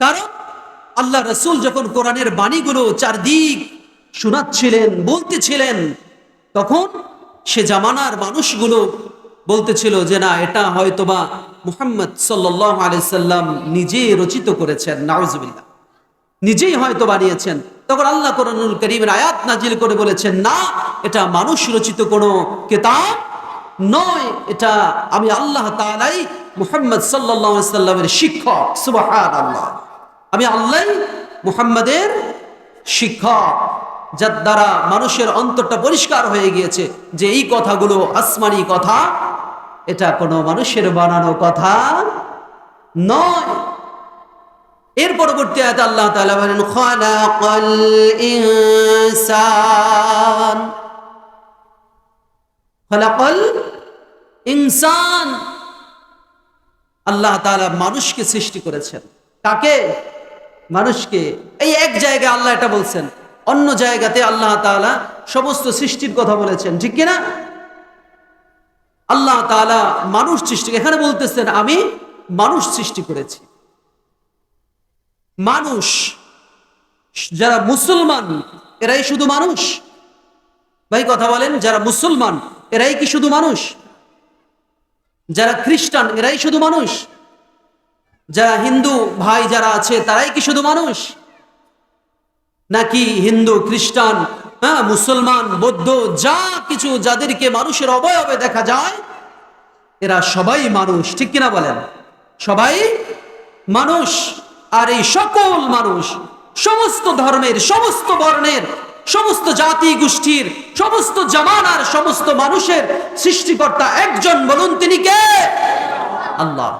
কারণ আল্লাহ রাসূল যখন কোরআনের বাণীগুলো চারদিক শোনাচ্ছিলেন, বলতেছিলেন, তখন সে জামানার মানুষগুলো বলতেছিল যে না, এটা হয়তোবা মুহাম্মদ সাল্লাল্লাহু আলাইহি সাল্লাম নিজে রচিত করেছেন, নাউজুবিল্লাহ, নিজেই হয়তো বানিয়েছেন। তখন আল্লাহ কোরআনুল কারীমের আয়াত নাজিল করে বলেছেন, না, এটা মানুষ রচিত কোনো কিতাব নয়, এটা আমি আল্লাহ তাআলাই মুহাম্মদ সাল্লাল্লাহু আলাইহি সাল্লামের শিক্ষক। সুবহানাল্লাহ, আমি আল্লাহই মুহাম্মাদের শিক্ষক, যার দ্বারা মানুষের অন্তরটা পরিষ্কার হয়ে গিয়েছে যে এই কথাগুলো আসমানি কথা, এটা কোনো মানুষের বানানো কথা নয়। এর পরবর্তী আয়াতে আল্লাহ তাআলা বলেন, খালাকাল ইনসান, খালাকাল ইনসান, আল্লাহ তাআলা মানুষকে সৃষ্টি করেছেন। কাকে? মানুষকে। এই এক জায়গায় আল্লাহ এটা বলছেন, অন্য জায়গাতে আল্লাহ তাআলা সমস্ত সৃষ্টির কথা বলেছেন, ঠিক কিনা? আল্লাহ তাআলা মানুষ সৃষ্টি, এখানে বলতেছেন আমি মানুষ সৃষ্টি করেছি। মানুষ, যারা মুসলমান এরাই শুধু মানুষ? ভাই কথা বলেন, যারা মুসলমান এরাই কি শুধু মানুষ? যারা খ্রিস্টান এরাই শুধু মানুষ? যারা হিন্দু ভাই যারা আছে তারাই কি শুধু মানুষ? নাকি হিন্দু, খ্রিস্টান, মুসলমান, বৌদ্ধ, যা কিছু যাদেরকে মানুষের অবয়বে দেখা যায় এরা সবাই মানুষ, ঠিক কিনা বলেন? সবাই মানুষ। আর এই সকল মানুষ, সমস্ত ধর্মের, সমস্ত বর্ণের, সমস্ত জাতি গোষ্ঠীর, সমস্ত জামানার সমস্ত মানুষের সৃষ্টিকর্তা একজন, বলুন তিনি কে? আল্লাহ।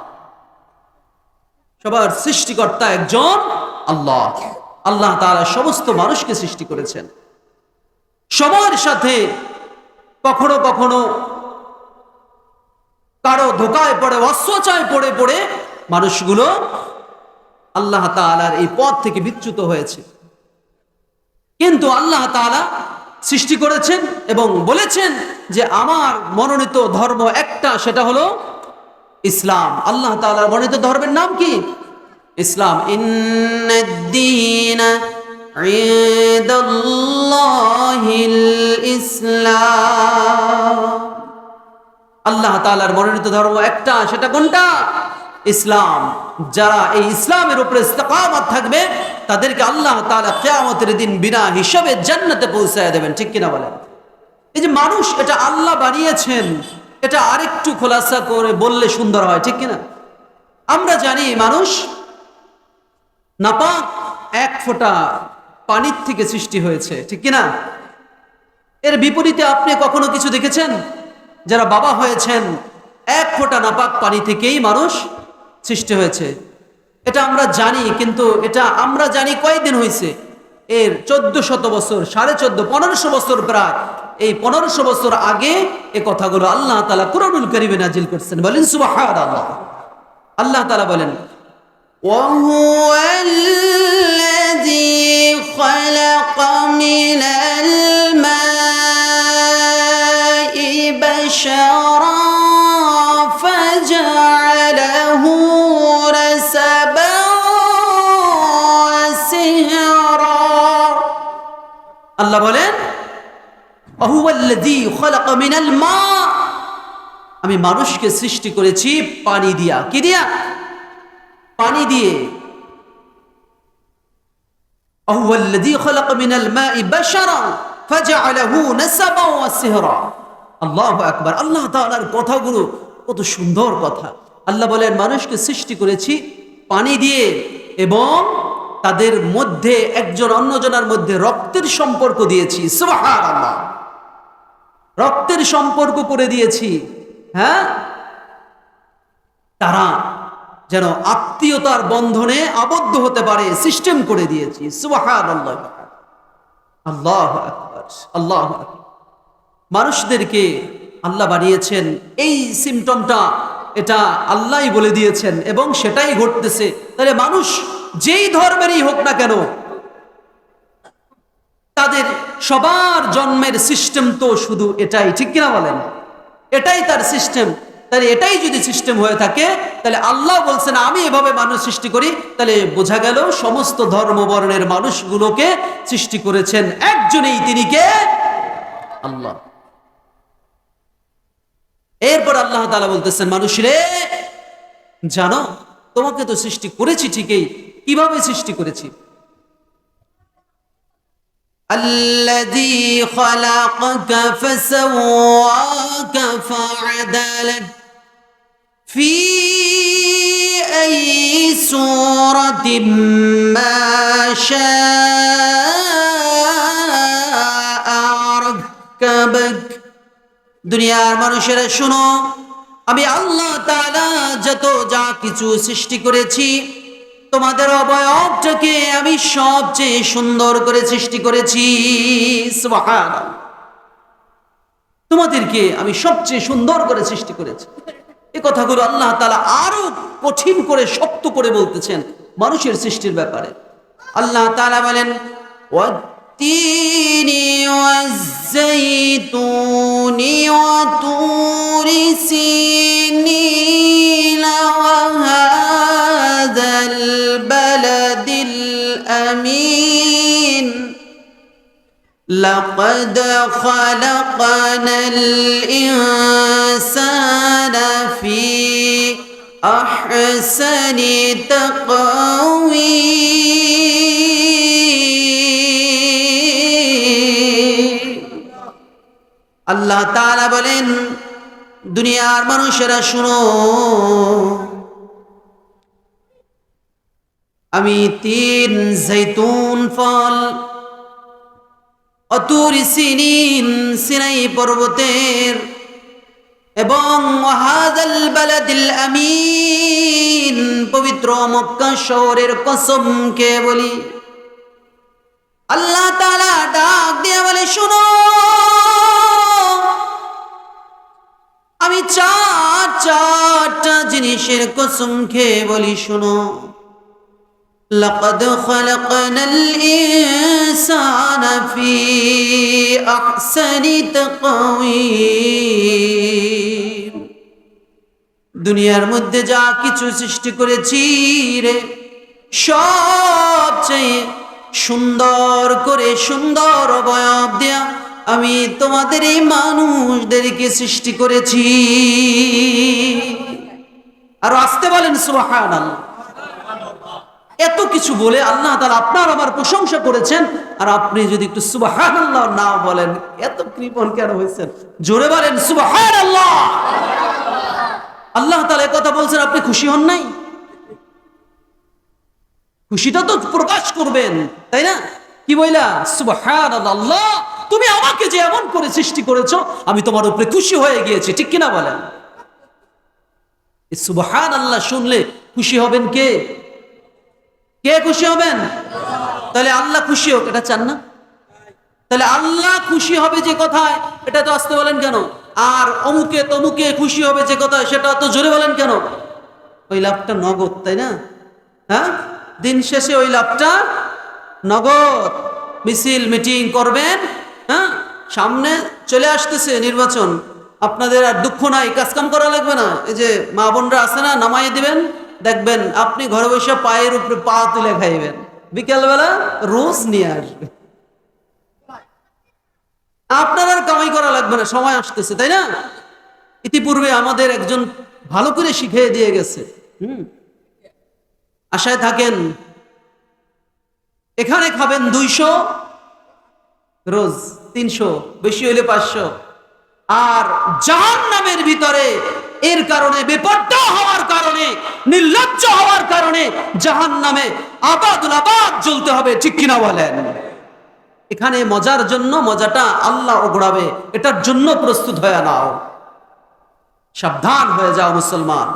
সবার সৃষ্টিকর্তা একজন আল্লাহ। আল্লাহ তাআলা সমস্ত মানুষকে সৃষ্টি করেছেন। সময়ের সাথে কখনো কখনো কারো ধোকায় পড়ে, অস্বচায় পড়ে পড়ে মানুষগুলো আল্লাহ তাআলার এই পথ থেকে বিচ্যুত হয়েছে। কিন্তু আল্লাহ তাআলা সৃষ্টি করেছেন এবং বলেছেন যে আমার মনোনীত ধর্ম একটা, সেটা হলো ইসলাম। আল্লাহ তাআলার মনোনীত ধর্মের নাম কি? ইসলাম। ইন্নাদ-দীনা ইনদাল্লাহিল ইসলাম। আল্লাহ তাআলার মনোনীত ধর্ম একটা, সেটা কোনটা? ইসলাম। যারা এই ইসলামের উপরে ইস্তেকামত থাকবে তাদেরকে আল্লাহ তাআলা কিয়ামতের দিন বিনা হিসাবে জান্নাতে পৌঁছায় দেবেন, ঠিক কিনা বলেন? এই যে মানুষ, এটা আল্লাহ বানিয়েছেন, এটা আরেকটু খোলাসা করে বললে সুন্দর হয়, ঠিক কিনা? আমরা জানি মানুষ নাপাক এক ফোঁটা পানির থেকে সৃষ্টি হয়েছে, ঠিক কিনা? এর বিপরীতে আপনি কখনো কিছু দেখেছেন? যারা বাবা হয়েছেন, এক ফোঁটা নাপাক পানি থেকেই মানুষ সৃষ্টি হয়েছে, এটা আমরা জানি। কিন্তু এটা আমরা জানি কয়েকদিন হয়েছে? এর 1400 বছর, 1450, 1500 বছর প্রায়। এই 1500 বছর আগে এ কথাগুলো আল্লাহ তাআলা কুরআনুল কারীমে নাজিল করছেন। বলেন সুবহানাল্লাহ। আল্লাহ তাআলা বলেন, ওয়াহুয়াল্লাযী খালাকা মিনাল মাই বাশারান ফাজআলাহু নাসাবান ওয়া সিহরা। আল্লাহ বলেন, ওয়াহুয়াল্লাযী খালাকা মিনাল মা, আমি মানুষকে সৃষ্টি করেছি পানি দিয়া। কি দিয়া? পানি দিয়ে। ওয়াহুয়াল্লাযী খালাকা মিনাল মাই বাশারান ফাজআলাহু নাসাবান ওয়া সিহরা। আল্লাহু আকবার। আল্লাহ তাআলার কথাগুলো কত সুন্দর কথা। আল্লাহ বলেন মানুষকে সৃষ্টি করেছি পানি দিয়ে এবং তাদের মধ্যে একজন অন্যজনের মধ্যে রক্তের সম্পর্ক দিয়েছি। সুবহানাল্লাহ, রক্তের সম্পর্ক করে দিয়েছি। হ্যাঁ, তারা যেন আত্মীয়তার বন্ধনে আবদ্ধ হতে পারে, সিস্টেম করে দিয়েছি। সুবহানাল্লাহ, আল্লাহু আকবার, আল্লাহু আকবার। মানুষদেরকে আল্লাহ বানিয়েছেন, এই সিমটমটা এটা আল্লাহই বলে দিয়েছেন এবং সেটাই ঘটতেছে। তাহলে মানুষ যেই ধর্মেরই হোক না কেন, তাদের সবার জন্মের সিস্টেম তো শুধু এটাই, ঠিক কিনা বলেন? এটাই তার সিস্টেম। তাহলে এটাই যদি সিস্টেম হয়ে থাকে, তাহলে আল্লাহ বলছেন আমি এভাবে মানুষ সৃষ্টি করি, তাহলে বোঝা গেল সমস্ত ধর্ম বর্ণের মানুষগুলোকে সৃষ্টি করেছেন একজনেই, তিনি কে? আল্লাহ। এরপর আল্লাহ তাআলা বলতেছেন, মানুষরে জানো তোমাকে তো সৃষ্টি করেছি ঠিকই, কিভাবে সৃষ্টি করেছি? الذي خلقك فسواك فعدلك في أي سورة ما شاء ركبك। দুনিয়ার মানুষেরা শুনো, আমি আল্লাহ তাআলা যত যা কিছু সৃষ্টি করেছি, তোমাদের অবয়বটাকে আমি সবচেয়ে সুন্দর করে সৃষ্টি করেছি। সুবহানাল্লাহ, তোমাদেরকে আমি সবচেয়ে সুন্দর করে সৃষ্টি করেছি। এই কথাগুলো আল্লাহ তাআলা আরো কঠিন করে, শক্ত করে বলতেছেন মানুষের সৃষ্টির ব্যাপারে। আল্লাহ তাআলা বলেন, ওয়াত-তিনি ওয়াজ-যাইতুনি ওয়া তুরি সিনিন ওয়া হাযাল বালাদিল আমিন লাকাদ খালাকনাল ইনসানা ফি আহসানি তাকওয়ীম। আল্লাহ তাআলা বলেন, দুনিয়ার মানুষেরা শুনো, আমি তিন, জৈতুন ফল, অতুরি সিনিন, সিনাই পর্বতের, এবং ওয়াহাযাল বালাদিল আমিন, পবিত্র মক্কা শহরের কসম কে বলি। আল্লাহ তাআলা ডাক দিয়ে বলে, শুনো, আমি চারটা জিনিসের কসম খেয়ে বলি, শুনো। লাকাদ খালাকনাল ইনসানা ফি আহসানি তাকওয়ীম। দুনিয়ার মধ্যে যা কিছু সৃষ্টি করেছি রে, সবচেয়ে সুন্দর করে, সুন্দর অবয়ব দেয়া আমি তোমাদের এই মানুষদেরকে সৃষ্টি করেছি। আর আসতে বলেন সুবহানাল্লাহ। এত কিছু বলে আল্লাহ তাআলা আপনার আমার প্রশংসা করেছেন, আর আপনি যদি একটু সুবহানাল্লাহ না বলেন, এত কৃপণ কেন হয়েছেন? জোরে বলেন সুবহানাল্লাহ। আল্লাহ তাআলা কথা বলছেন, আপনি খুশি হন নাই? খুশিটা তো প্রকাশ করবেন, তাই না? কি বইলা? সুবহানাল্লাহ, আল্লাহ তুমি আমাকে যে এমন করে সৃষ্টি করেছো, আমি তোমার উপরে খুশি হয়ে গিয়েছি, ঠিক কিনা বলেন? সুবহানাল্লাহ শুনলে খুশি হবেন কে? কে খুশি হবেন? তাহলে আল্লাহ খুশি হোক, এটা চান না? তাহলে আল্লাহ খুশি হবে যে কথায়, এটা তো আসতে বলেন কেন? আর অমুকে তমুকে খুশি হবে যে কথায়, সেটা তো জোরে বলেন কেন? ওই লাভটা নগদ, তাই না? হ্যাঁ, দিন শেষে ওই লাভটা নগদ। মিছিল মিটিং করবেন, হ্যাঁ, সামনে চলে আসতেছে নির্বাচন, আপনাদের আর দুঃখ নাই, কাজকাম করা লাগবে না। এই যে মা বোনরা আছে না, নামাই দিবেন, দেখবেন আপনি ঘরে বসে পায়ের উপরে পা তুলে খাইবেন, বিকেলবেলা রোজ নিয়ে আসবে, আপনার আর কামাই করা লাগবে না, সময় আসতেছে, তাই না? ইতিপূর্বে আমাদের একজন ভালো করে শিখিয়ে দিয়ে গেছে। আশায় থাকেন, এখানে খাবেন 200 রোজ, 300, বেশি হইলে 500, আর জাহান্নামের ভিতরে এর কারণে, বেপরোয়া হওয়ার কারণে, নির্লজ্জ হওয়ার কারণে জাহান্নামে আবাদুল আবাদ জ্বলতে হবে, ঠিক কিনা বলেন? এখানে মজার জন্য মজাটা আল্লাহ ওগড়াবে, এটার জন্য প্রস্তুত হয়ে নাও, সাবধান হয়ে যাও মুসলমান।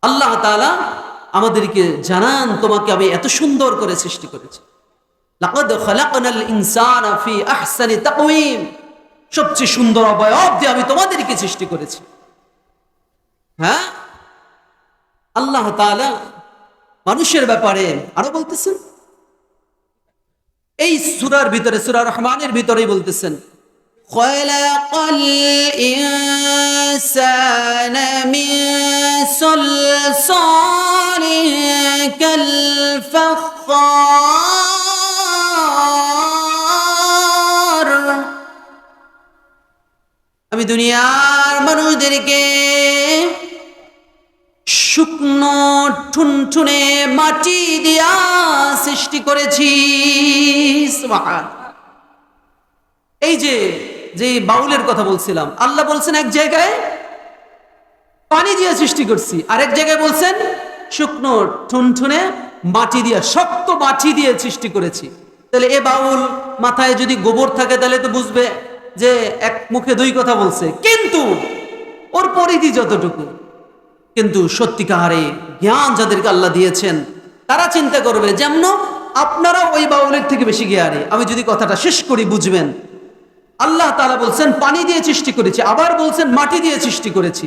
আল্লাহ তাআলা আমাদেরকে জানান, তোমাকে আমি এত সুন্দর করে সৃষ্টি করেছি। লাকাদ খালাকনাল ইনসানা ফি আহসানি তাকওয়িম, সবচেয়ে সুন্দর অবয়ব দিয়ে আমি তোমাদেরকে সৃষ্টি করেছি। হ্যাঁ, আল্লাহ তাআলা মানুষের ব্যাপারে আরো বলতেছেন, এই সূরার ভিতরে, সূরা রহমানের ভিতরেই বলতেছেন, খালাকাল ইনসানা মিন সালসালিন কাল ফাখখার, আমি দুনিয়ার মানুষদেরকে শুকনো ঠুনঠুনে মাটি দিয়া সৃষ্টি করেছি। সুবহানাল্লাহ। এই যে বাউলের কথা বলছিলাম, আল্লাহ বলছেন এক জায়গায় পানি দিয়ে সৃষ্টি করছি, আরেক জায়গায় বলছেন শুকনো ঠুনঠুনে মাটি দিয়ে, শক্ত মাটি দিয়ে সৃষ্টি করেছি। তাহলে এ বাউল মাথায় যদি গোবর থাকে তাহলে তো বুঝবে যে এক মুখে দুই কথা বলছে, কিন্তু ওর পরিধি যতটুকু। কিন্তু সত্যিকারে জ্ঞান যাদেরকে আল্লাহ দিয়েছেন তারা চিন্তা করবে, যেমন আপনারা ওই বাউলের থেকে বেশি জ্ঞানী। আমি যদি কথাটা শেষ করি বুঝবেন। আল্লাহ তাআলা বলছেন পানি দিয়ে সৃষ্টি করেছি, আবার বলছেন মাটি দিয়ে সৃষ্টি করেছি।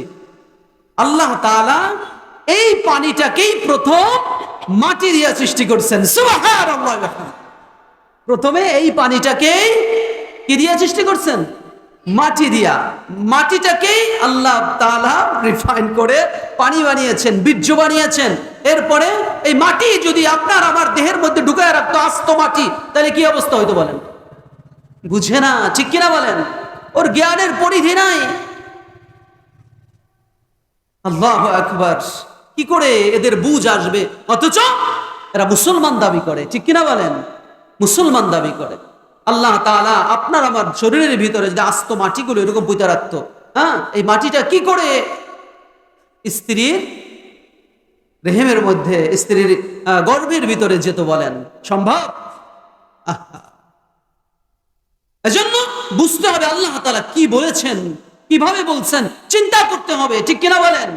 আল্লাহ তাআলা এই পানিটাকেই প্রথম মাটি দিয়ে সৃষ্টি করছেন। সুবহানাল্লাহ। প্রথমে এই পানিটাকেই কি দিয়ে সৃষ্টি করছেন? মাটি দিয়া। মাটিটাকেই আল্লাহ তাআলা রিফাইন করে পানি বানিয়েছেন, বীর্য বানিয়েছেন। এরপরে এই মাটি যদি আপনার আমার দেহের মধ্যে ঢুকায় রাখতো, আস্ত মাটি, তাহলে কি অবস্থা হইতো বলেন? বুঝে না, ঠিক কিনা বলেন? ওর জ্ঞানের পরিধি নাই। আল্লাহু আকবার। কি করে এদের বুঝ আসবে? অথচ এরা মুসলমান দাবি করে, ঠিক কিনা বলেন? মুসলমান দাবি করে। আল্লাহ তাআলা আপনার আমার শরীরের ভিতরে যদি আস্ত মাটিগুলো এরকম পুঁতে রাখতো, হ্যাঁ, এই মাটিটা কি করে স্ত্রীর রেহেমের মধ্যে, স্ত্রীর গর্ভের ভিতরে যেত বলেন? সম্ভব? এজন্য বুঝতে হবে আল্লাহ তাআলা কি বলেছেন, কিভাবে বলছেন, চিন্তা করতে হবে, ঠিক কিনা বলেন?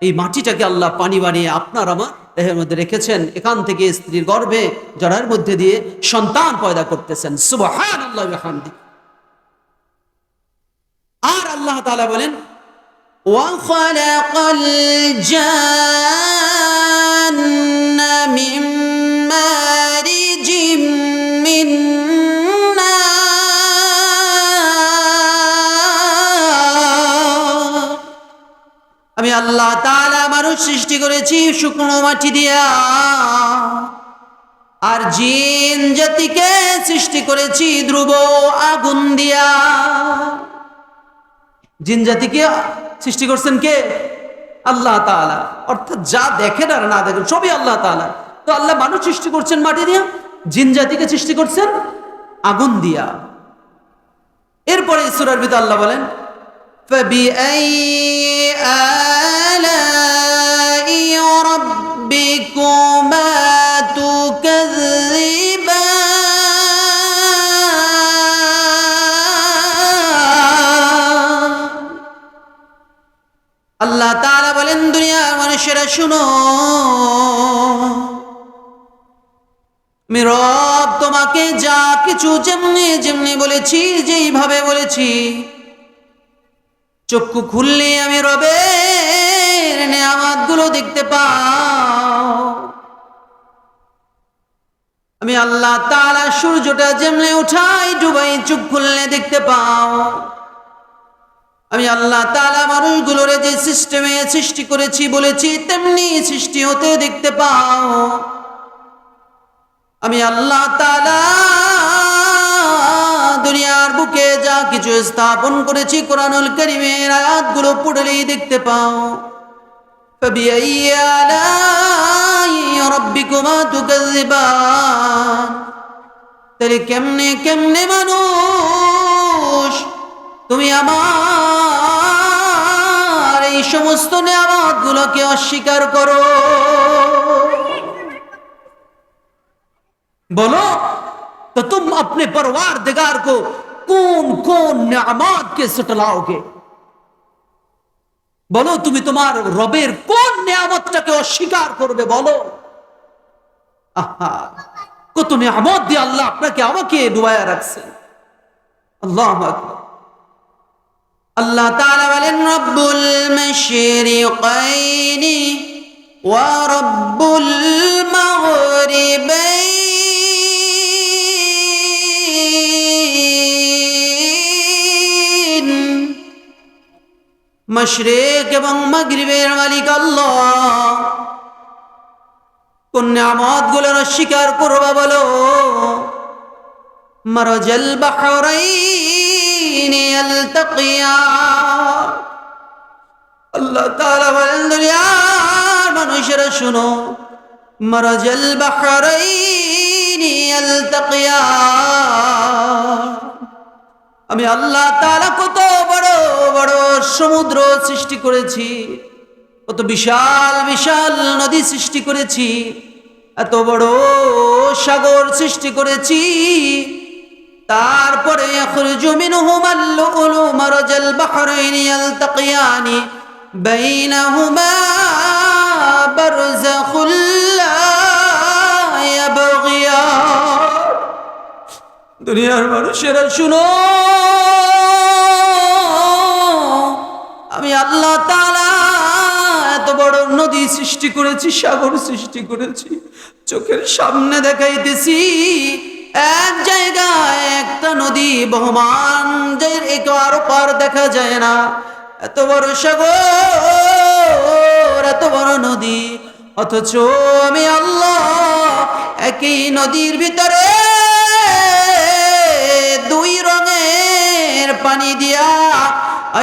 এই মাটিটাকে আল্লাহ পানি বানিয়ে আপনার আমার দেহের মধ্যে রেখেছেন, এখান থেকে স্ত্রীর গর্ভে জরার মধ্যে দিয়ে সন্তান পয়দা করতেছেন। সুবহানাল্লাহি ওয়া বিহামদিহি। আর আল্লাহ তাআলা বলেন, ওয়া খালাকাল জান্না মিন মারিজিম মিন নার, আমি আল্লাহ তাআলা মানুষ সৃষ্টি করেছি শুকনো মাটি দিয়া, আর জিন জাতিকে সৃষ্টি করেছি ধ্রুব আগুন দিয়া। জিন জাতিকে সৃষ্টি করছেন কে? আল্লাহ তাআলা। অর্থাৎ যা দেখেন আর না দেখেন সবই আল্লাহ তাআলা। তো আল্লাহ মানুষ সৃষ্টি করছেন মাটি দিয়া, জিন জাতিকে সৃষ্টি করছেন আগুন দিয়া। এরপরে সূরার ভিতরে আল্লাহ বলেন, فبأي آلاء ربكما تكذبان। আল্লাহ তাআলা বলেন, দুনিয়ার মানুষেরা শুনো, আমি রব তোমাকে যা কিছু যেমনি যেমনি বলেছি, যেইভাবে বলেছি, চক্ষু খুললে আমি রবের নেয়ামতগুলো দেখতে পাও। আমি আল্লাহ তাআলা সূর্যটা যেমনি উঠাই ডুবাই, চোখ খুললে দেখতে পাও। আমি আল্লাহ তাআলা মানুষগুলোরে যে সিস্টেমে সৃষ্টি করেছি বলেছি, তেমনি সৃষ্টি হতে দেখতে পাও। আমি আল্লাহ তাআলা দুনিয়ার বুকে যা কিছু স্থাপন করেছি, কোরআনুল কারীমের আয়াতগুলো পড়লেই দেখতে পাও। ফাবিআইয়ি আলাই রাব্বিকুমা তুকাযযিবান। তাহলে কেমনে কেমনে মানুষ তুমি আমার সমস্ত নিয়ামতগুলোকে অস্বীকার করো? बोलो तो तुम अपने परवारदिगार को कौन कौन नियामत के सटलाओगे? बोलो তুমি তোমার রবের কোন নিয়ামতটাকে অস্বীকার করবে বলো? আহা, কত নিয়ামত দিয়ে আল্লাহ আপনাকে আমাকে ডুবায়া রাখছেন। আল্লাহু আকবার। আল্লাহ তাআলা বলেন রব্বুল মাশরিকাইনি ওয়া রব্বুল মাগরিবাইন, মাশরিক এবং মাগরিবের মালিক আল্লাহ। কোন নিয়ামতগুলোর অস্বীকার করবা বলো? মারাজাল বাহরাইন ইয়ালতাকিয়ান, আল্লাহ তাআলা বলেন দুনিয়ার মানুষেরা শুনো, মারাজাল বাহরাইন ইয়ালতাকিয়ান, আমি আল্লাহ তাআলা কত বড় বড় সমুদ্র সৃষ্টি করেছি, কত বিশাল বিশাল নদী সৃষ্টি করেছি, এত বড় সাগর সৃষ্টি করেছি, তারপরে ইয়াখরুজু মিনহুমাল লুলু মারাজাল বাহরাইন ইয়ালতাকিয়ানি বাইনাহুমা বারযাখুল লা ইয়াবগিয়ান। দুনিয়ার মানুষেরা শুনো, আমি আল্লাহ তাআলা এত বড় নদী সৃষ্টি করেছি, সাগর সৃষ্টি করেছি, চোখের সামনে দেখাইতেছি। এক জায়গায় একটা নদী বহমান, যে একার পার দেখা যায় না, এত বড় সাগর, এত বড় নদী, অথচ আমি আল্লাহ একই নদীর ভিতরে দুই রঙের পানি দিয়া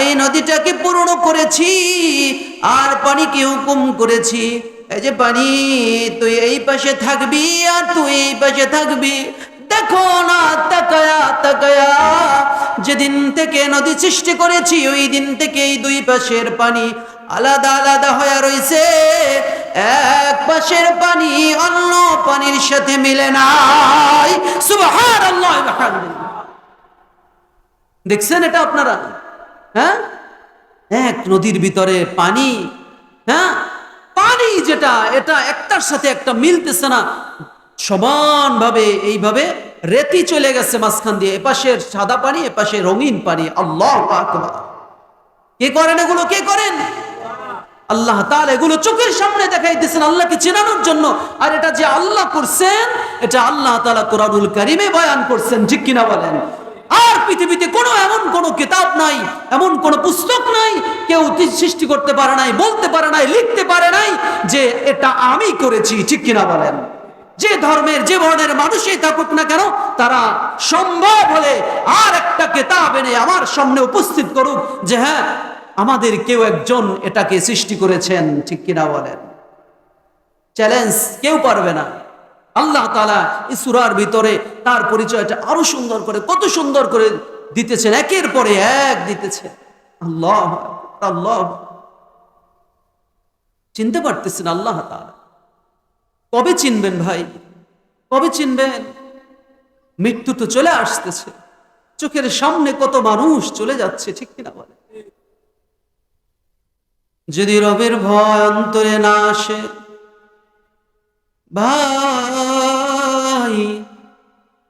এই নদীটাকে পূর্ণ করেছি, আর পানিকে হুকুম করেছি, এই যে পানি তুই এই পাশে থাকবি আর তুই এই পাশে থাকবি। দেখো না তাকায়া তাকায়া, যেদিন থেকে নদী সৃষ্টি করেছি ওই দিন থেকে এই দুই পাশের পানি আলাদা আলাদা হয়ে রয়েছে, এক পাশের পানি অন্য পানির সাথে মিলে নাই। সুবহানাল্লাহ ওয়া বিহামদিহি। দেখছেন এটা আপনারা? হ্যাঁ, এক নদীর ভিতরে পানি, হ্যাঁ, পানি যেটা এটা একটার সাথে একটা মিলতেছে না, সমানভাবে এইভাবে রেতি চলে গেছে মাঝখান দিয়ে, এপাশের সাদা পানি এপাশে রঙিন পানি। আল্লাহু আকবার। কে করেন এগুলো? কে করেন? আল্লাহ তাআলা এগুলো চোখের সামনে দেখাইতেছেন আল্লাহকে চেনানোর জন্য। আর এটা যে আল্লাহ করছেন, এটা আল্লাহ তাআলা কোরআনুল কারীমে বয়ান করছেন, ঠিক কিনা বলেন? আর পৃথিবীতে এমন কোনো কিতাব নাই, এমন কোনো পুস্তক নাই, কেউ সৃষ্টি করতে পারে নাই, বলতে পারে নাই, লিখতে পারে নাই যে এটা আমি করেছি, ঠিক কিনা বলেন? যে ধর্মের যে বর্ণের মানুষই থাকুক না কেন, তারা সম্ভব হলে আর একটা কিতাব এনে আমার সামনে উপস্থিত করুক যে হ্যাঁ, আমাদের কেউ একজন এটাকে সৃষ্টি করেছেন, ঠিক কিনা বলেন? চ্যালেঞ্জ কেউ পারবে না। আল্লাহ তাআলা এই সূরার ভিতরে তার পরিচয়টা আরো সুন্দর করে, কত সুন্দর করে দিতেছেন, একের পরে এক দিতেছেন। আল্লাহ আল্লাহ, চিনতে পারতেছেন আল্লাহ তাআলা? কবে চিনবেন ভাই? কবে চিনবেন? মৃত্যু তো চলে আসতেছে, চোখের সামনে কত মানুষ চলে যাচ্ছে, ঠিক কিনা বলে? যদি রবের ভয় অন্তরে না আসে ভাই,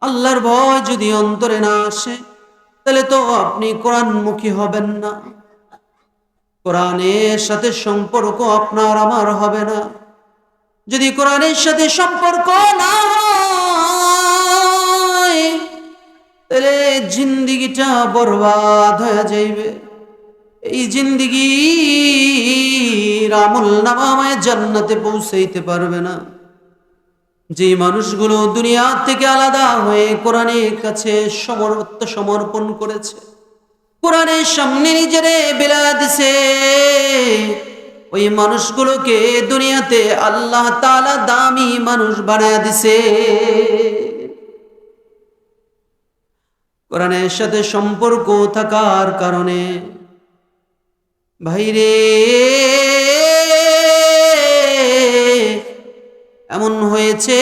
আল্লাহর ভয় যদি অন্তরে না আসে, তাহলে তো আপনি কোরআনমুখী হবেন না, কোরআনের সাথে সম্পর্ক আপনার আমার হবে না। যদি কোরআনের সাথে সম্পর্ক না হয়, তাহলে জিন্দিগিটা বরবাদ হয়ে যাইবে। এই জিন্দিগি আমল নামায় জান্নাতে পৌঁছাইতে পারবে না। যে মানুষগুলো দুনিয়া থেকে আলাদা হয়ে কোরআনের কাছে সমর্পণ করেছে, কোরআনের সামনে নিজেরে বিলা দিছে, ওই মানুষগুলোকে দুনিয়াতে আল্লাহ তাআলা দামি মানুষ বানায় দিছে। কোরআনের সাথে সম্পর্ক থাকার কারণে ভাইরে, এমন হয়েছে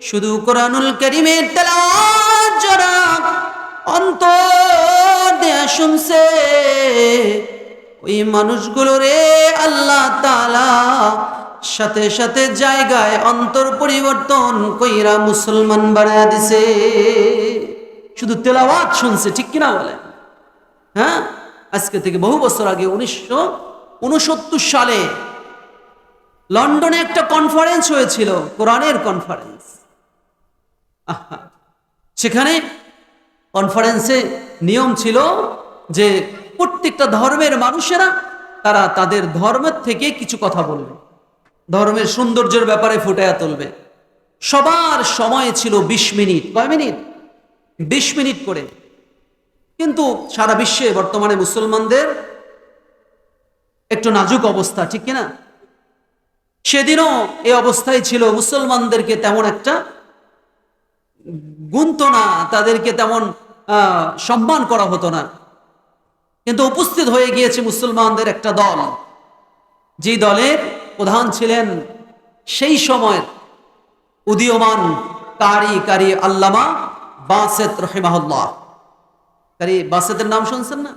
শুধু কোরআনুল কারীমের তেলাওয়াত যারা অন্তর দিয়ে শুনছে, ওই মানুষগুলোরে আল্লাহ তাআলা সাথে সাথে জায়গায় অন্তর পরিবর্তন কইরা মুসলমান বানায়া দিছে। শুধু তেলাওয়াত শুনছে, ঠিক কিনা বলেন? হ্যাঁ, আজকে থেকে বহু বছর আগে 1969 সালে লন্ডনে একটা কনফারেন্স হয়েছিল, কোরআনের কনফারেন্স। সেখানে কনফারেন্সে নিয়ম ছিল যে প্রত্যেকটা ধর্মের মানুষেরা তারা তাদের ধর্মের থেকে কিছু কথা বলবে, ধর্মের সৌন্দর্যের ব্যাপারে ফুটাইয়া তুলবে। সবার সময় ছিল 20 মিনিট। কয় মিনিট? 20 মিনিট করে। কিন্তু সারা বিশ্বে বর্তমানে মুসলমানদের একটু নাজুক অবস্থা, ঠিক কিনা? সেদিনও এই অবস্থায় ছিল, মুসলমানদেরকে তেমন একটা গুনতো না, তাদেরকে তেমন সম্মান করা হতো না। কিন্তু উপস্থিত হয়ে গিয়েছে মুসলমানদের একটা দল, যে দলের প্রধান ছিলেন সেই সময়ের উদীয়মান কারি আল্লামা বাসেত রহিমাহুল্লাহ। কারি বাসেতের নাম শুনছেন না?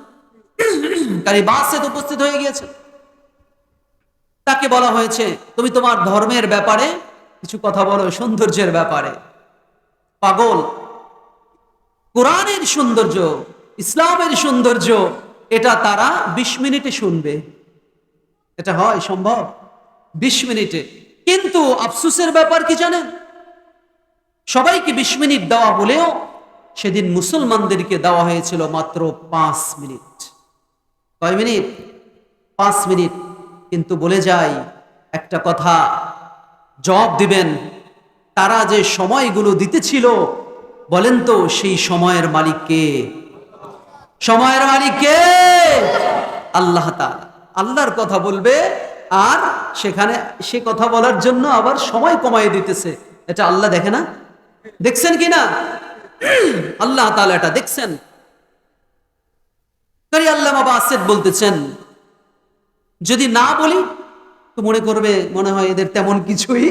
কারি বাসেত উপস্থিত হয়ে গিয়েছে। তাকে বলা হয়েছে, তুমি তোমার ধর্মের ব্যাপারে কিছু কথা বলো, সৌন্দর্যের ব্যাপারে। পাগল, কোরআনের সৌন্দর্য, ইসলামের সৌন্দর্য, এটা তারা 20 মিনিটে শুনবে। এটা হয় সম্ভব? 20 মিনিটে। কিন্তু আফসোসের ব্যাপার কি জানেন? সবাইকে 20 মিনিট দেওয়া হলেও সেদিন মুসলমানদেরকে দেওয়া হয়েছিল মাত্র 5 মিনিট। কয় মিনিট? 5 মিনিট। কিন্তু বলে যাই একটা কথা, জবাব দিবেন, তারা যে সময়গুলো দিতেছিল, বলেন তো সেই সময়ের মালিক কে? সময়ের মালিক কে? আল্লাহ তাআলা। আল্লাহর কথা বলবে আর সেখানে সে কথা বলার জন্য আবার সময় কমায় দিতেছে। এটা আল্লাহ দেখে না? দেখছেন কিনা? আল্লাহ তাআলা এটা দেখছেন। কারি আল্লামা বাসেত বলতেছেন, যদি না বলি তো মনে করবে মনে হয় এদের তেমন কিছুই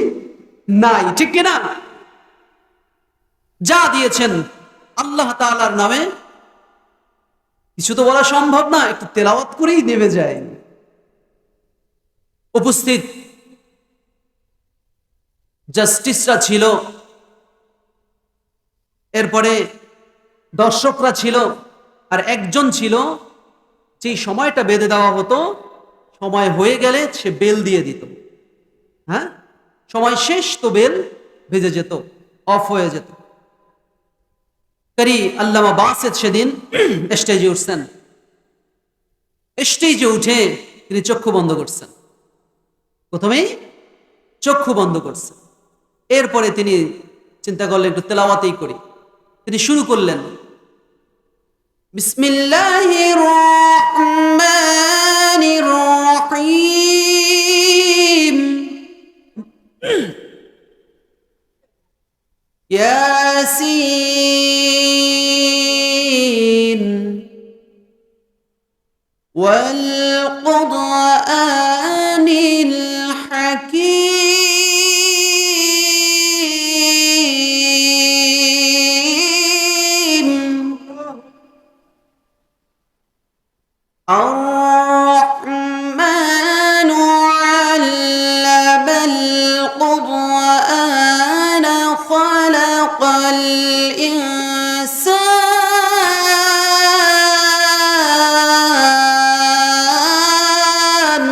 নাই, ঠিক কিনা? যা দিয়েছেন আল্লাহ তাআলার নামে কিছু তো বলা সম্ভব না, একটু তেলাওয়াত করেই নেমে যায়। উপস্থিত জাস্টিসরা ছিল, এরপরে দর্শকরা ছিল, আর একজন ছিল যেই সময়টা বেঁধে দেওয়া হতো, সময় হয়ে গেলে সে বেল দিয়ে দিত। হ্যাঁ, সময় শেষ তো বেল ভেজে যেত, অফ হয়ে যেত। কারি আল্লামা বাসেত সেদিন স্টেজে উঠছেন। স্টেজে উঠে তিনি চক্ষু বন্ধ করছেন। প্রথমেই চক্ষু বন্ধ করছেন, এরপরে তিনি চিন্তা করলেন একটু তেলাওয়াতেই করি। তিনি শুরু করলেন, বিসমিল্লাহির রহমানির রহিম, ইয়াসিন ওয়াল কুরআনিল হাকীম, الرحمن علم القرآن خلق الإنسان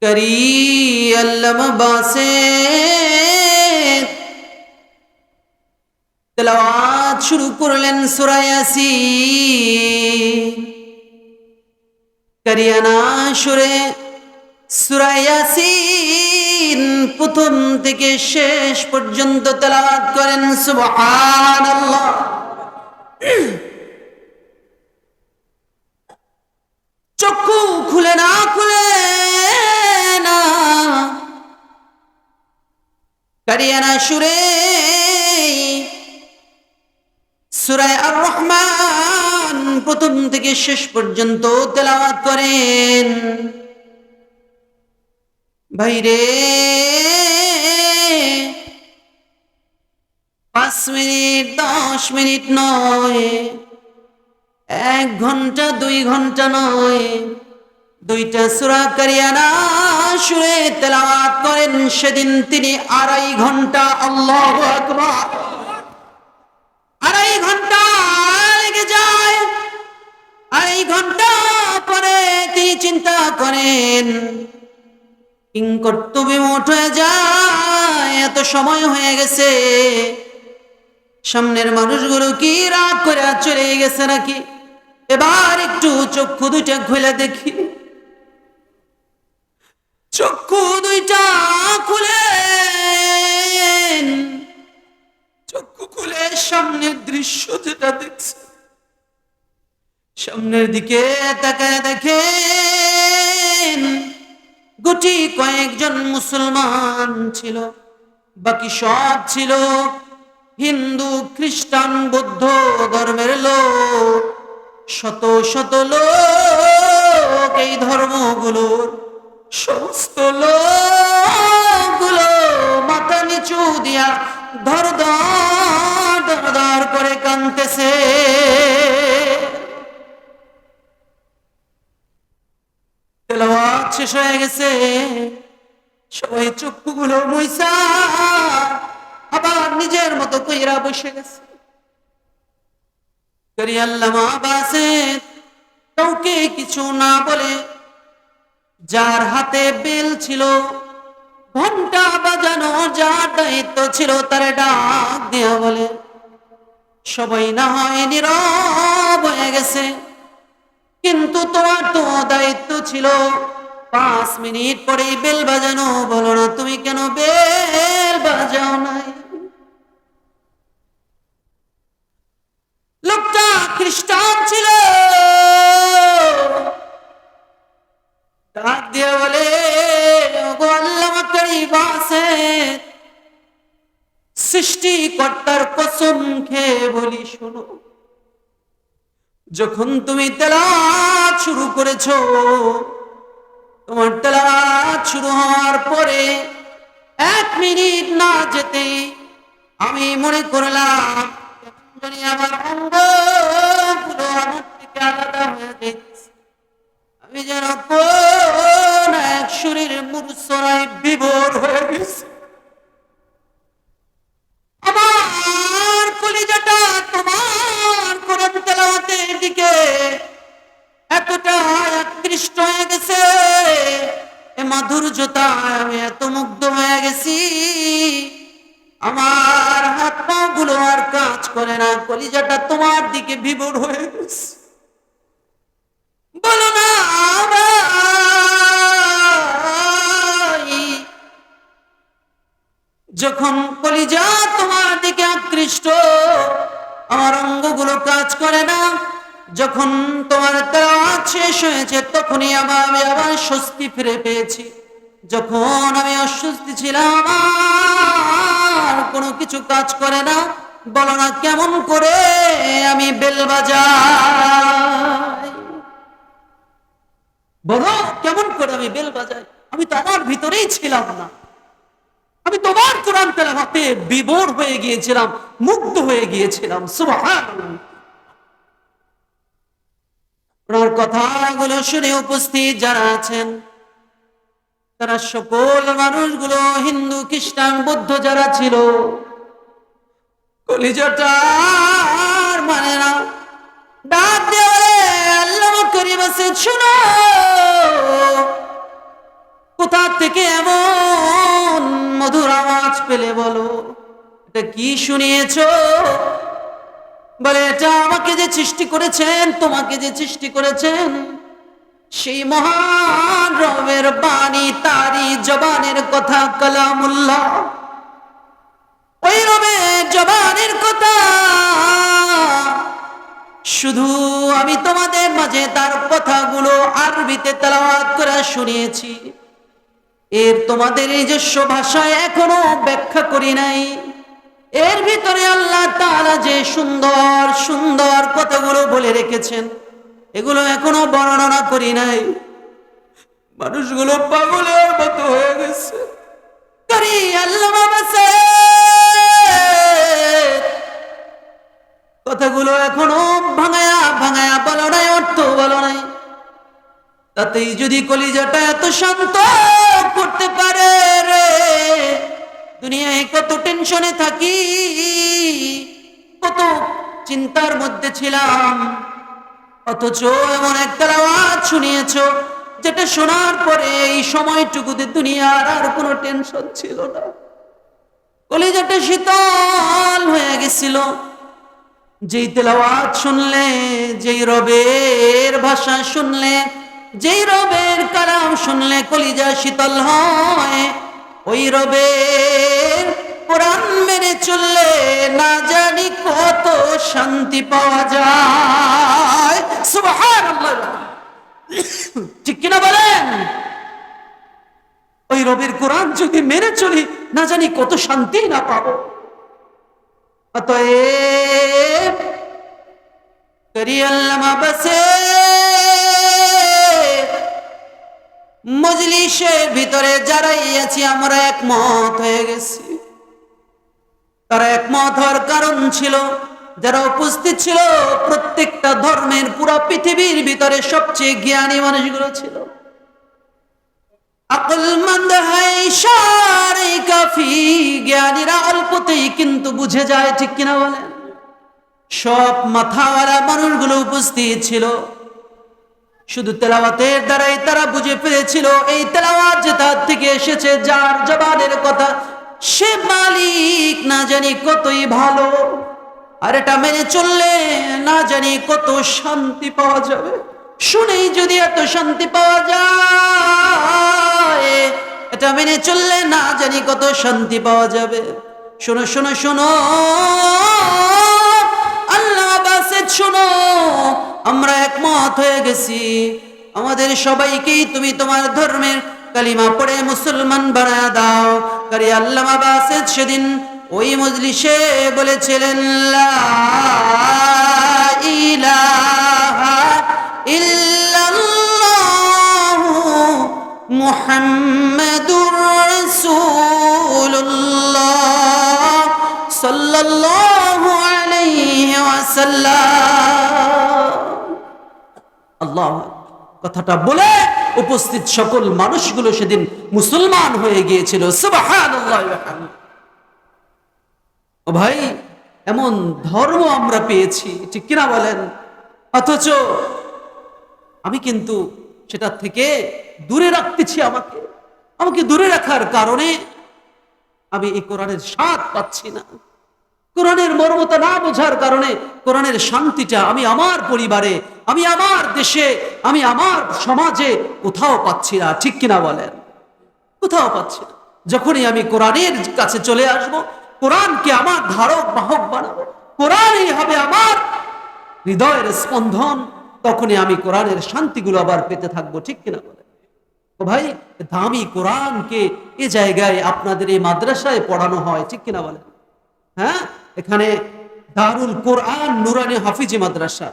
কারি আল্লামা বাসেত তেলাওয়াত শুরু করলেন সূরা ইয়াসিন। কারিয়ানা সুরে সূরা ইয়াসিন প্রথম থেকে শেষ পর্যন্ত তেলাওয়াত করেন। সুবহানাল্লাহ। চক্ষু খুলে না কারিয়ানা সুরে সূরা আর রহমান প্রথম থেকে শেষ পর্যন্ত তেলাওয়াত করেন। ভাইরে 5 মিনিট 10 মিনিট নয়, 1 ঘন্টা 2 ঘন্টা নয়, 2টা সূরা কারিয়ানা সুরে তেলাওয়াত করেন, সেদিন তিনি 2.5 ঘন্টা, আল্লাহু আকবার, 2.5 ঘন্টা লেগে যায়। 2.5 ঘন্টা পরে তিনি চিন্তা করেন, কিংকর্তব্যে মোট হয়ে যায়, এত সময় হয়ে গেছে, সামনের মানুষগুলো কি রাগ করে চলে গেছে নাকি, এবার একটু চক্ষু 2টা খুলে দেখি। চক্ষু 2টা খুলে, চক্ষু খুলে সামনের দৃশ্য যেটা দেখছে, সামনের দিকে তাকায় দেখেন গুটি কয়েকজন মুসলমান ছিল, বাকি সব ছিল হিন্দু, খ্রিস্টান, বৌদ্ধ ধর্মের লোক। শত শত লোক, এই ধর্মগুলোর সমস্ত লোকগুলো মাথা নিচু দিয়া ধর ধর করে কাঁদতেছে। তেলাওয়াত শেষ হয়ে গেছে, সবাই চক্ষুগুলো মুইসা আবার নিজের মতো কইরা বসে গেছে। আল্লামা বাসেত কাউকে কিছু না বলে, যার হাতে বেল ছিল, ঘন্টা বাজানো যার দায়িত্ব ছিল, তার ডাক দিয়া বলে, সবাই না হয় নীরব হয়ে গেছে, কিন্তু তোমার তো দায়িত্ব ছিল 5 মিনিট পরেই বেল বাজানো, বলো না তুমি কেন বেল বাজাও নাই? লোকটা খ্রিস্টান ছিল, ডাক দিয়ে বলে, ওগো আল্লামা কারীম বাসেত, সৃষ্টিকর্তার কসম খেয়ে বলি শোনো, যখন তুমি তেলাওয়াত শুরু করেছো, তোমার তেলাওয়াত শুরু হওয়ার পরে 1 মিনিট না যেতে আমি মনে করলাম জানি আমার অঙ্গগুলো আমার থেকে আলাদা হয়ে যাচ্ছে, আমি যেন কোন এক শরীর মূর্ছনায় বিভোর হয়ে গেছি। আমার কলিজাটা তোমার কোরআন তেলাওয়াতের দিকে এতটা আকৃষ্ট হয়ে গেছে, এ মাধুর্যতায় আমি এত মুগ্ধ হয়ে গেছি, আমার হাত পা গুলো আর কাজ করে না, কলিজাটা তোমার দিকে বিভোর হয়ে গেছে। বলো না যখন কলিজা তোমার দিকে আকৃষ্ট, আমার অঙ্গগুলো কাজ করে না, যখন তোমার তেলাওয়াত শেষ হয়েছে তখনই আমি আবার স্বস্তি ফিরে পেয়েছি। যখন আমি অস্বস্তি ছিলাম, আমার কোনো কিছু কাজ করে না, বলো না কেমন করে আমি বেল বাজাই, বলো কেমন করে আমি বেল বাজাই? আমি তো আমার ভিতরেই ছিলাম না, আমি তোমার কোরআন তেলাওয়াতে বিভোর হয়ে গিয়েছিলাম, মুগ্ধ হয়ে গিয়েছিলাম। সুবহানাল্লাহ। ওনার কথাগুলো শুনে উপস্থিত যারা আছেন, তারা সকল মানুষগুলো হিন্দু, খ্রিস্টান, বৌদ্ধ যারা ছিল, কলিজাটা আর মানে না, ডাক দিয়ে বলে, আল্লামা কারীম বাসেত শোনো, কোথা থেকে এমন মধুর আওয়াজ পেলে বলো, এটা কি শুনিয়েছো? বলে, এটা আমাকে যে সৃষ্টি করেছেন, তোমাকে যে সৃষ্টি করেছেন, সেই মহান রবের বাণী, তারই জবানের কথা, কালামুল্লাহ, ওই রবের জবানের কথা। শুধু আমি তোমাদের মাঝে তার কথাগুলো আরবিতে তেলাওয়াত করে শুনিয়েছি, এর তোমাদের নিজস্ব ভাষায় এখনো ব্যাখ্যা করি নাই, এর ভিতরে আল্লাহ তাআলা যে সুন্দর সুন্দর কথাগুলো বলে রেখেছেন, এগুলো এখনো বর্ণনা করি নাই। মানুষগুলো পাগলের মতো হয়ে গেছে। করি আল্লামা বাসায়ের কথাগুলো এখনো ভাঙায়া ভাঙায়া বলো নাই, অর্থ বলো নাই। তাতেই যদি কলিজাটা এত শান্ত করতে পারে রে, দুনিয়ায় কত টেনশনে থাকি, কত চিন্তার মধ্যে ছিলাম, অথচ এমন একটা আওয়াজ শুনিয়েছো যেটা শোনার পরে এই সময়টুকুতে দুনিয়ার আর কোনো টেনশন ছিল না। কলিজাটা শীতল হয়ে গেছিল। যেই তেলাওয়াত শুনলে, যেই রবের ভাষা শুনলে, যেই রবের কালাম শুনলে কলিজা শীতল হয়, ওই রবের কোরআন মেনে চললে না জানি কত শান্তি পাওয়া যায়। সুবহানাল্লাহ, ঠিক কিনা বলেন? ওই রবের কোরআন যদি মেনে চলি না জানি কত শান্তি না পাবো। অতএব করি আল্লামা বাসায়ের মজলিসের ভিতরে যারাই আছি আমরা একমত হয়ে গেছি। তারা একমত হওয়ার কারণ ছিল, যারা উপস্থিত ছিল প্রত্যেকটা ধর্মের পুরা পৃথিবীর ভিতরে সবচেয়ে জ্ঞানী মানুষগুলো ছিল। আকলমন্দ হয় সারে কাফি, জ্ঞানীরা অল্পতেই কিন্তু বুঝে যায়, ঠিক কিনা বলেন? সব মাথাওয়ালা মানুষগুলো উপস্থিত ছিল। শুধু তেলাওয়াতের দ্বারাই তারা বুঝে পেরেছিল এই তেলাওয়াত যে তার থেকে এসেছে, যার জবানের কথা সে মালিক না জানি কতই ভালো, আর এটা মেনে চললে না জানি কত শান্তি পাওয়া যাবে। শুনেই যদি এত শান্তি পাওয়া যায়, এটা মেনে চললে না জানি কত শান্তি পাওয়া যাবে। শোনো শোনো শোনো আল্লামা বাসায়ের, শোনো, আমরা একমত হয়ে গেছি। আমাদের সবাইকেই তুমি তোমার ধর্মের কালিমা পড়ে মুসলমান বানায় দাও। কারি আল্লামা বাসায়ের সেদিন ওই মজলিসে বলেছিলেন, লা ইলাহা ইল্লাল্লাহু মুহাম্মাদুর রাসূলুল্লাহ সাল্লাল্লাহু আলাইহি ওয়াসাল্লাম। আল্লাহ, কথাটা বলে উপস্থিত সকল মানুষগুলো সেদিন মুসলমান হয়ে গিয়েছিল। সুবহানাল্লাহ। ও ভাই, এমন ধর্ম আমরা পেয়েছি, ঠিক কিনা বলেন? অথচ আমি কিন্তু সেটা থেকে দূরে রাখতেছি। আমাকে দূরে রাখার কারণে আমি এই কোরআনের স্বাদ পাচ্ছি না। কোরআনের মর্মতা না বোঝার কারণে কোরআনের শান্তিটা আমি আমার পরিবারে, আমি আমার দেশে, আমি আমার সমাজে কোথাও পাচ্ছি না, ঠিক কিনা বলেন? কোথাও পাচ্ছি না। যখনই আমি কোরআনের কাছে চলে আসব, কোরআনকে আমার ধারক বাহক বানাবো, কোরআনই হবে আমার হৃদয়ের স্পন্দন, তখনই আমি কোরআনের শান্তিগুলো আবার পেতে থাকবো, ঠিক কিনা বলেন? ও ভাই, দামি কোরআনকে এ জায়গায় আপনাদের এই মাদ্রাসায় পড়ানো হয়, ঠিক কিনা বলেন? হ্যাঁ, এখানে দারুল কোরআন নুরানি হাফিজি মাদ্রাসা,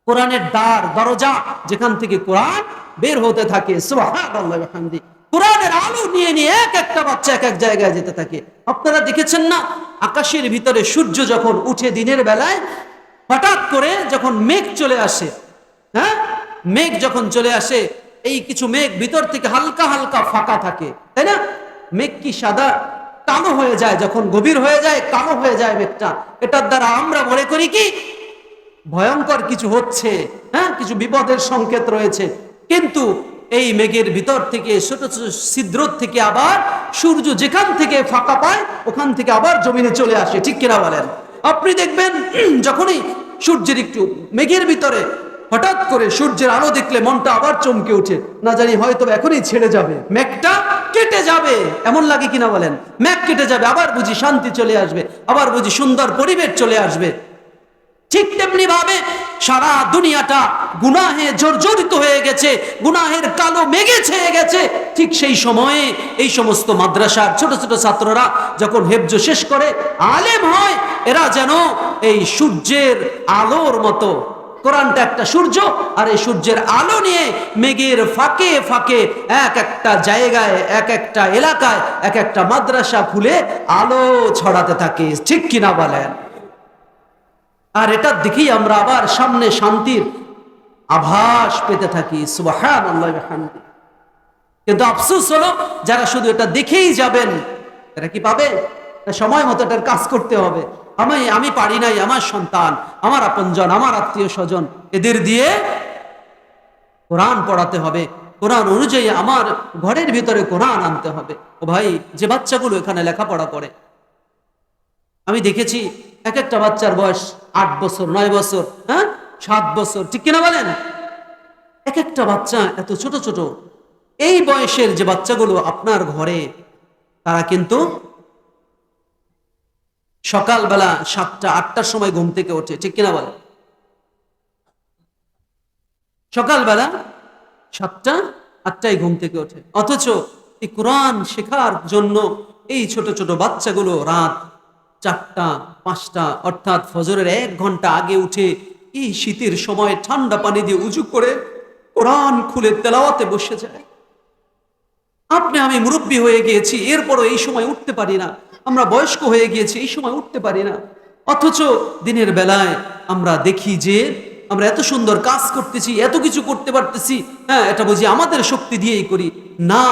কোরআনের দরজা যেখান থেকে কোরআন বের হতে থাকে। সুবহানাল্লাহ ওয়া বিহামদি। কোরআনের আলো নিয়ে নিয়ে এক একটা বাচ্চা এক এক জায়গায় যেতে থাকে। আপনারা দেখেছেন না, আকাশের ভিতরে সূর্য যখন উঠে দিনের বেলায়, হঠাৎ করে যখন মেঘ চলে আসে, হ্যাঁ, মেঘ যখন চলে আসে, এই কিছু মেঘ ভিতর থেকে হালকা হালকা ফাঁকা থাকে, তাই না? মেঘ কি সাদা কালো হয়ে যায়, যখন গভীর হয়ে যায় কালো হয়ে যায় মেঘটা। এটার দ্বারা আমরা মনে করি কি ভয়ঙ্কর কিছু হচ্ছে, হ্যাঁ, কিছু বিপদের সংকেত রয়েছে। কিন্তু এই মেঘের ভিতর থেকে ছোট ছোট ছিদ্র থেকে আবার সূর্য যেখান থেকে ফাঁকা পায় ওখান থেকে আবার জমিনে চলে আসে, ঠিক কিনা বলেন? আপনি দেখবেন যখনই সূর্যের একটু মেঘের ভিতরে হঠাৎ করে সূর্যের আলো দেখলে মনটা আবার চমকে ওঠে, না জানি হয়তো এখনই ছেড়ে যাবে, মেঘটা কেটে যাবে, এমন লাগে কিনা বলেন? মেঘ কেটে যাবে, আবার বুঝি শান্তি চলে আসবে, আবার বুঝি সুন্দর পরিবেশ চলে আসবে। ঠিক তেমনি ভাবে সারা দুনিয়াটা গুনাহে জর্জরিত হয়ে গেছে, গুনাহের কালো মেঘে ছেয়ে গেছে। ঠিক সেই সময়ে এই সমস্ত মাদ্রাসার ছোট ছোট ছাত্ররা যখন হেফজ শেষ করে আলেম হয়, এরা যেন এই সূর্যের আলোর মতো। কোরআনটা একটা সূর্য, আর এই সূর্যের আলো নিয়ে মেঘের ফাঁকে ফাঁকে এক একটা জায়গায়, এক একটা এলাকায়, এক একটা মাদ্রাসা খুলে আলো ছড়াতে থাকে। ঠিক কিনা বলেন? আর এটার দিকেই আমরা আবার সামনে শান্তির আভাস পেতে থাকি। সুবহানাল্লাহ ওয়া বিহামদিহি। কিন্তু আফসোস হলো, যারা শুধু এটা দেখেই যাবেন, এরা কি পাবে? সময় মতো এটার কাজ করতে হবে। আমি পারি নাই, আমার সন্তান, আমার আপনজন, আমার আত্মীয় স্বজন, এদের দিয়ে কোরআন পড়াতে হবে, কোরআন অনুযায়ী আমার ঘরের ভিতরে কোরআন আনতে হবে। ও ভাই, যে বাচ্চাগুলো এখানে লেখাপড়া করে, আমি দেখেছি এক একটা বাচ্চার বয়স 8 বছর, 9 বছর, 7 বছর, ঠিক কিনা বলেন? এক একটা বাচ্চা এত ছোট ছোট। এই বয়সের যে বাচ্চাগুলো আপনার ঘরে, তারা কিন্তু সকালবেলা 7টা 8টার সময় ঘুম থেকে ওঠে, ঠিক কিনা বলেন? সকালবেলা 7টা 8টায় ঘুম থেকে ওঠে, অথচ এই কোরআন শেখার জন্য এই ছোট ছোট বাচ্চাগুলো রাত 4টা 5টা অর্থাৎ ফজরের 1 ঘন্টা আগে উঠে এই শীতের সময় ঠান্ডা পানি দিয়ে উজু করে কোরআন খুলে তেলাওয়াতে বসে যায়। আমি মুরব্বী হয়ে গিয়েছি, এরপরও এই সময় উঠতে পারি না। আমরা বয়স্ক হয়ে গিয়েছি, এই সময় উঠতে পারি না। অথচ দিনের বেলায় আমরা দেখি যে আমরা এত সুন্দর কাজ করতেছি, এত কিছু করতে পারতেছি। এটা বুঝি আমাদের শক্তি দিয়েই করি না,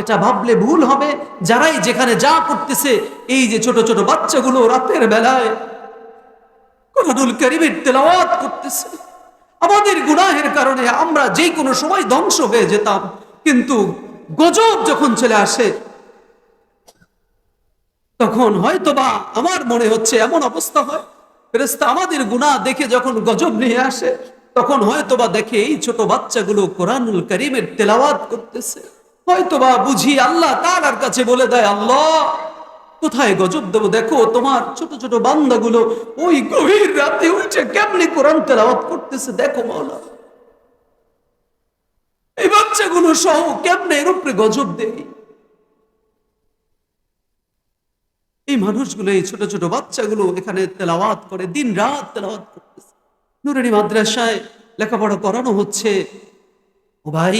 এটা ভাবলে ভুল হবে। যারাই যেখানে যা করতেছে, এই যে ছোট ছোট বাচ্চাগুলো রাতের বেলায় কোরআনুল কারীমের তেলাওয়াত করতেছে, আমাদের গুনাহের কারণে আমরা যে কোনো সময় ধ্বংস হয়ে যেতাম। কিন্তু গজব যখন চলে আসে, তখন হয়তোবা আমার মনে হচ্ছে এমন অবস্থা হয়, ফেরেশতা আমাদের গুনাহ দেখে যখন গজব নিয়ে আসে, তখন হয়তোবা দেখে এই ছোট বাচ্চাগুলো কোরআনুল কারীমের তেলাওয়াত করতেছে। হয়তোবা বুঝি আল্লাহ তাআলার কাছে বলে দেয়, আল্লাহ কোথায় গজব দেব, দেখো তোমার ছোট ছোট বান্দাগুলো ওই গভীর রাতে উঠে কেমনে কোরআন তেলাওয়াত করতেছে, দেখো মাওলা, এই বাচ্চাগুলো সহ কেমনে এর উপরে গজব দেই। এই মানুষগুলো, এই ছোট ছোট বাচ্চাগুলো এখানে তেলাওয়াত করে, দিন রাত তেলাওয়াত করতেছে। নুরানি মাদ্রাসায় লেখাপড়া করানো হচ্ছে। ও ভাই,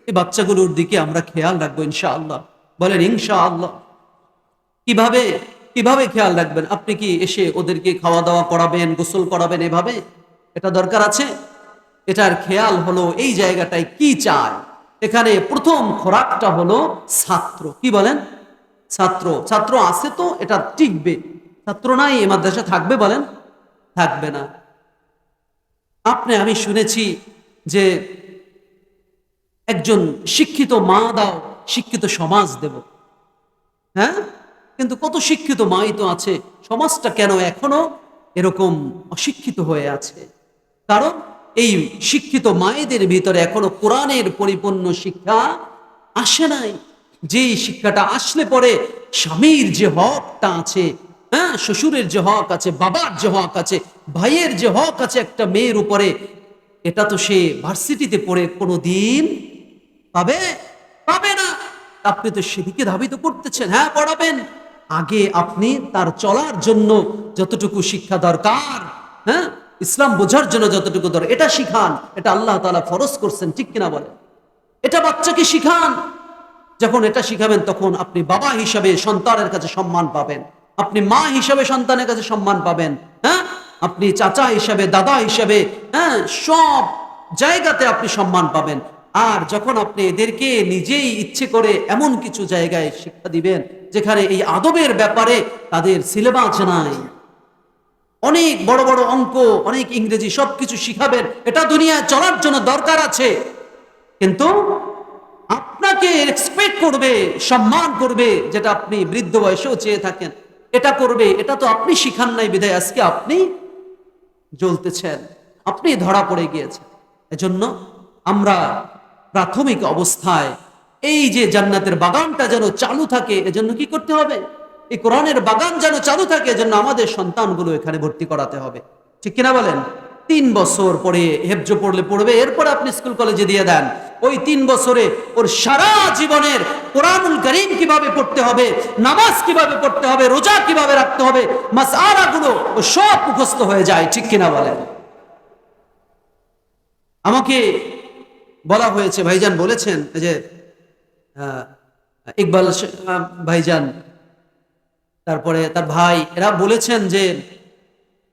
এই বাচ্চাগুলোর দিকে আমরা খেয়াল রাখবো ইনশাআল্লাহ। বলেন ইনশাআল্লাহ। কিভাবে কিভাবে খেয়াল রাখবেন? আপনি কি এসে ওদেরকে খাওয়া দাওয়া করাবেন, গোসল করাবেন এভাবে? এটা দরকার আছে? এটার খেয়াল হলো এই জায়গাটায় কি চায়। এখানে প্রথম খোরাকটা হলো ছাত্র। কি বলেন? ছাত্র। ছাত্র আছে তো এটা টিকবে, ছাত্র নাই এই মাদ্রাসা থাকবে? বলেন থাকবে না। আমি শুনেছি যে একজন শিক্ষিত মা দাও, শিক্ষিত সমাজ দেব। কিন্তু কত শিক্ষিত মাই তো আছে, সমাজটা কেন এখনো এরকম অশিক্ষিত হয়ে আছে? কারণ এই শিক্ষিত মায়েদের ভিতরে এখনো কোরআনের পরিপূর্ণ শিক্ষা আসে নাই। যেই শিক্ষাটা আসলে পরে স্বামীর যে হকটা আছে, শ্বশুরের যে হক আছে, বাবার যে হক আছে, ভাইয়ের যে হক আছে একটা মেয়ের উপরে, এটা তো সে ভার্সিটিতে পড়ে কোনোদিন পাবে পাবে না। আপনি তো সেদিকে ধাবিত করতেছেন। পড়াবেন, আগে আপনি তার চলার জন্য যতটুকু শিক্ষা দরকার, ইসলাম বোঝার জন্য যতটুকু দরকার, এটা শিখান। এটা আল্লাহ তাআলা ফরজ করছেন, ঠিক কিনা বলেন? এটা বাচ্চাকে শিখান। যখন এটা শিখাবেন, তখন আপনি বাবা হিসাবে সন্তানের কাছে সম্মান পাবেন, আপনি মা হিসাবে সন্তানের কাছে সম্মান পাবেন, আপনি চাচা হিসাবে, দাদা হিসাবে, সব জায়গাতে আপনি সম্মান পাবেন। আর যখন আপনি এদেরকে নিজেই ইচ্ছে করে এমন কিছু জায়গায় শিক্ষা দিবেন যেখানে এই আদবের ব্যাপারে তাদের সিলেবাস নাই, অনেক বড় বড় অঙ্ক, অনেক ইংরেজি, সবকিছু শিখাবেন, এটা দুনিয়ায় চলার জন্য দরকার আছে। কিন্তু আপনাকে এক্সপেক্ট করবে, সম্মান করবে, যেটা আপনি বৃদ্ধ বয়সেও চেয়ে থাকেন, এটা করবে। এটা তো আপনি শিখান নাই, বিধায় আজকে আপনি জ্বলতেছেন, আপনি ধরা পড়ে গিয়েছেন। এজন্য আমরা প্রাথমিক অবস্থায় এই যে জান্নাতের বাগানটা যেন চালু থাকে, এজন্য কি করতে হবে? এই কোরআনের বাগান যেন চালু থাকে, এজন্য আমাদের সন্তানগুলো এখানে ভর্তি করাতে হবে। ঠিক কিনা বলেন? 3 বছর পরে হেফজ পড়লে পড়বে, এরপর আপনি স্কুল কলেজে দিয়ে দেন। ওই 3 বছরে ওর সারা জীবনের কোরআনুল কারীম কিভাবে পড়তে হবে, নামাজ কিভাবে পড়তে হবে, রোজা কিভাবে রাখতে হবে, মাসআলাগুলো ও সব মুখস্থ হয়ে যায়। ঠিক কিনা বলেন? আমাকে বলা হয়েছে, ভাইজান বলেছেন যে ইকবাল ভাইজান, তারপরে তার ভাই, এরা বলেছেন যে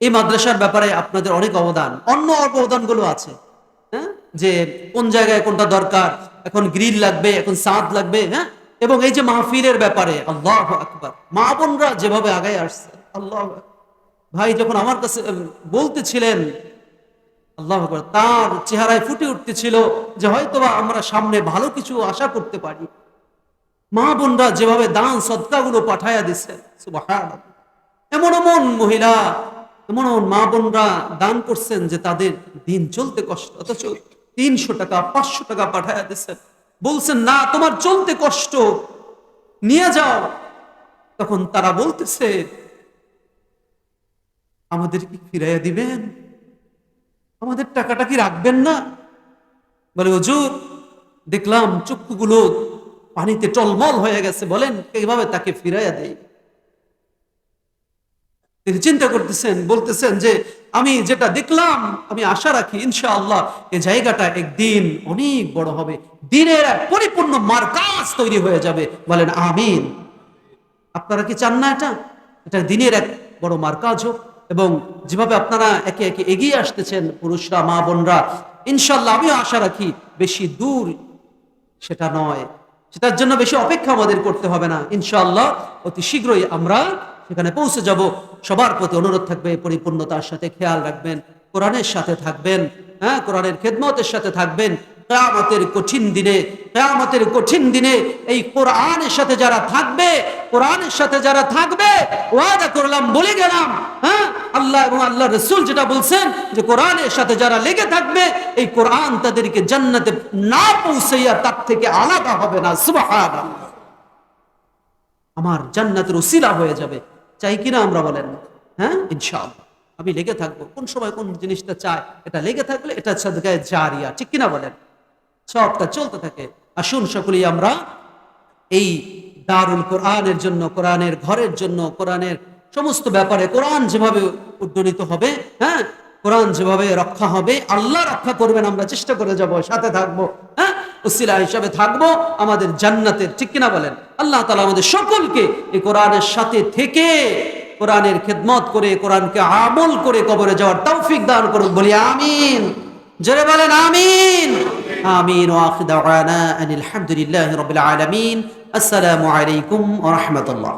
এই মাদ্রাসার ব্যাপারে আপনাদের অনেক অবদান, অন্য অবদানগুলো আছে, হ্যাঁ, যে কোন জায়গায় কোনটা দরকার, এখন গ্রিল লাগবে, এখন ছাদ লাগবে, হ্যাঁ, এবং এই যে মাহফিলের ব্যাপারে আল্লাহু আকবার, মা বোনরা যেভাবে আগায় আসছে, আল্লাহু আকবার। ভাই যখন আমার কাছে বলতেছিলেন, আল্লাহু আকবার, তার চেহারায় ফুটে উঠতেছিল যে হয়তোবা আমরা সামনে ভালো কিছু আশা করতে পারি। মা বোনরা যেভাবে দান সদকাগুলো পাঠায়া দিচ্ছে, সুবহানাল্লাহ। এমন এমন মহিলা, এমন এমন মা বোনরা দান করছেন যে তাদের দিন চলতে কষ্ট, অথচ 300 টাকা 500 টাকা পাঠায়া দিচ্ছেন, বলছেন না তোমার চলতে কষ্ট, নিয়ে যাও। তখন তারা বলতেছে আমাদের কি ফিরাইয়া দিবেন, আমাদের টাকাটা কি রাখবেন না? বলে হুজুর, দেখলাম চক্ষুগুলো পানিতে টলমল হয়ে গেছে, বলেন কিভাবে তাকে ফিরাইয়া দেয়? তিনি চিন্তা করতেছেন, বলতেছেন যে আমি যেটা দেখলাম, আমি আশা রাখি ইনশাআল্লাহ এই জায়গাটা একদিন অনেক বড় হবে, দিনের এক পরিপূর্ণ মার্কাজ তৈরি হয়ে যাবে। বলেন আমিন। আপনারা কি চান না এটা? এটা দিনের এক বড় মার্কাজ হোক, এবং যেভাবে আপনারা একে একে এগিয়ে আসতেছেন, পুরুষরা, মা বোনরা, ইনশাআল্লাহ আমিও আশা রাখি বেশি দূর সেটা নয়, সেটার জন্য বেশি অপেক্ষা আমাদের করতে হবে না, ইনশাআল্লাহ অতি শীঘ্রই আমরা সেখানে পৌঁছে যাব। সবার প্রতি অনুরোধ থাকবে পরিপূর্ণতার সাথে খেয়াল রাখবেন, কোরআনের সাথে থাকবেন, হ্যাঁ, কোরআনের খেদমতের সাথে থাকবেন। কিয়ামতের কঠিন দিনে, কিয়ামতের কঠিন দিনে এই কোরআনের সাথে যারা থাকবে, কোরআনের সাথে যারা থাকবে, ওয়াদা করলাম, বলে গেলাম, হ্যাঁ, আল্লাহ এবং আল্লাহ রাসূল যেটা বলছেন যে কোরআনের সাথে যারা লেগে থাকবে, এই কোরআন তাদেরকে জান্নাতে না পৌঁছাইয়া তার থেকে আলাদা হবে না। সুবহানাল্লাহ। আমার জান্নাতের ওসিলা হয়ে যাবে। চাই কিনা আমরা বলেন? হ্যাঁ, ইনশাআল্লাহ আমি লেগে থাকবো। কোন সময় কোন জিনিসটা চাই, এটা লেগে থাকলে এটা সাদকায়ে জারিয়া। ঠিক কিনা বলেন? সবটা চলতে থাকে। আসুন সকলেই আমরা এই দারুল কোরআনের জন্য, কোরআনের ঘরের জন্য, কোরআনের সমস্ত ব্যাপারে, কোরআন যেভাবে উদ্দীত হবে, হ্যাঁ, কোরআন যেভাবে রক্ষা হবে, আল্লাহ রক্ষা করবেন, আমরা চেষ্টা করে যাব, সাথে থাকবো, হ্যাঁ, উসিলা হিসাবে থাকবো আমাদের জান্নাতের। ঠিক কিনা বলেন? আল্লাহ তাআলা আমাদের সকলকে এই কোরআনের সাথে থেকে কোরআনের খেদমত করে, কোরআনকে আমল করে কবরে যাওয়ার তৌফিক দান করুন। বলি আমিন। জোরে বলেন আমিন। আমিন। ওয়া আখিরু দাওয়ানা আনিল হামদুলিল্লাহি রাব্বিল আলামিন। আসসালামু আলাইকুম ওয়া রাহমাতুল্লাহ।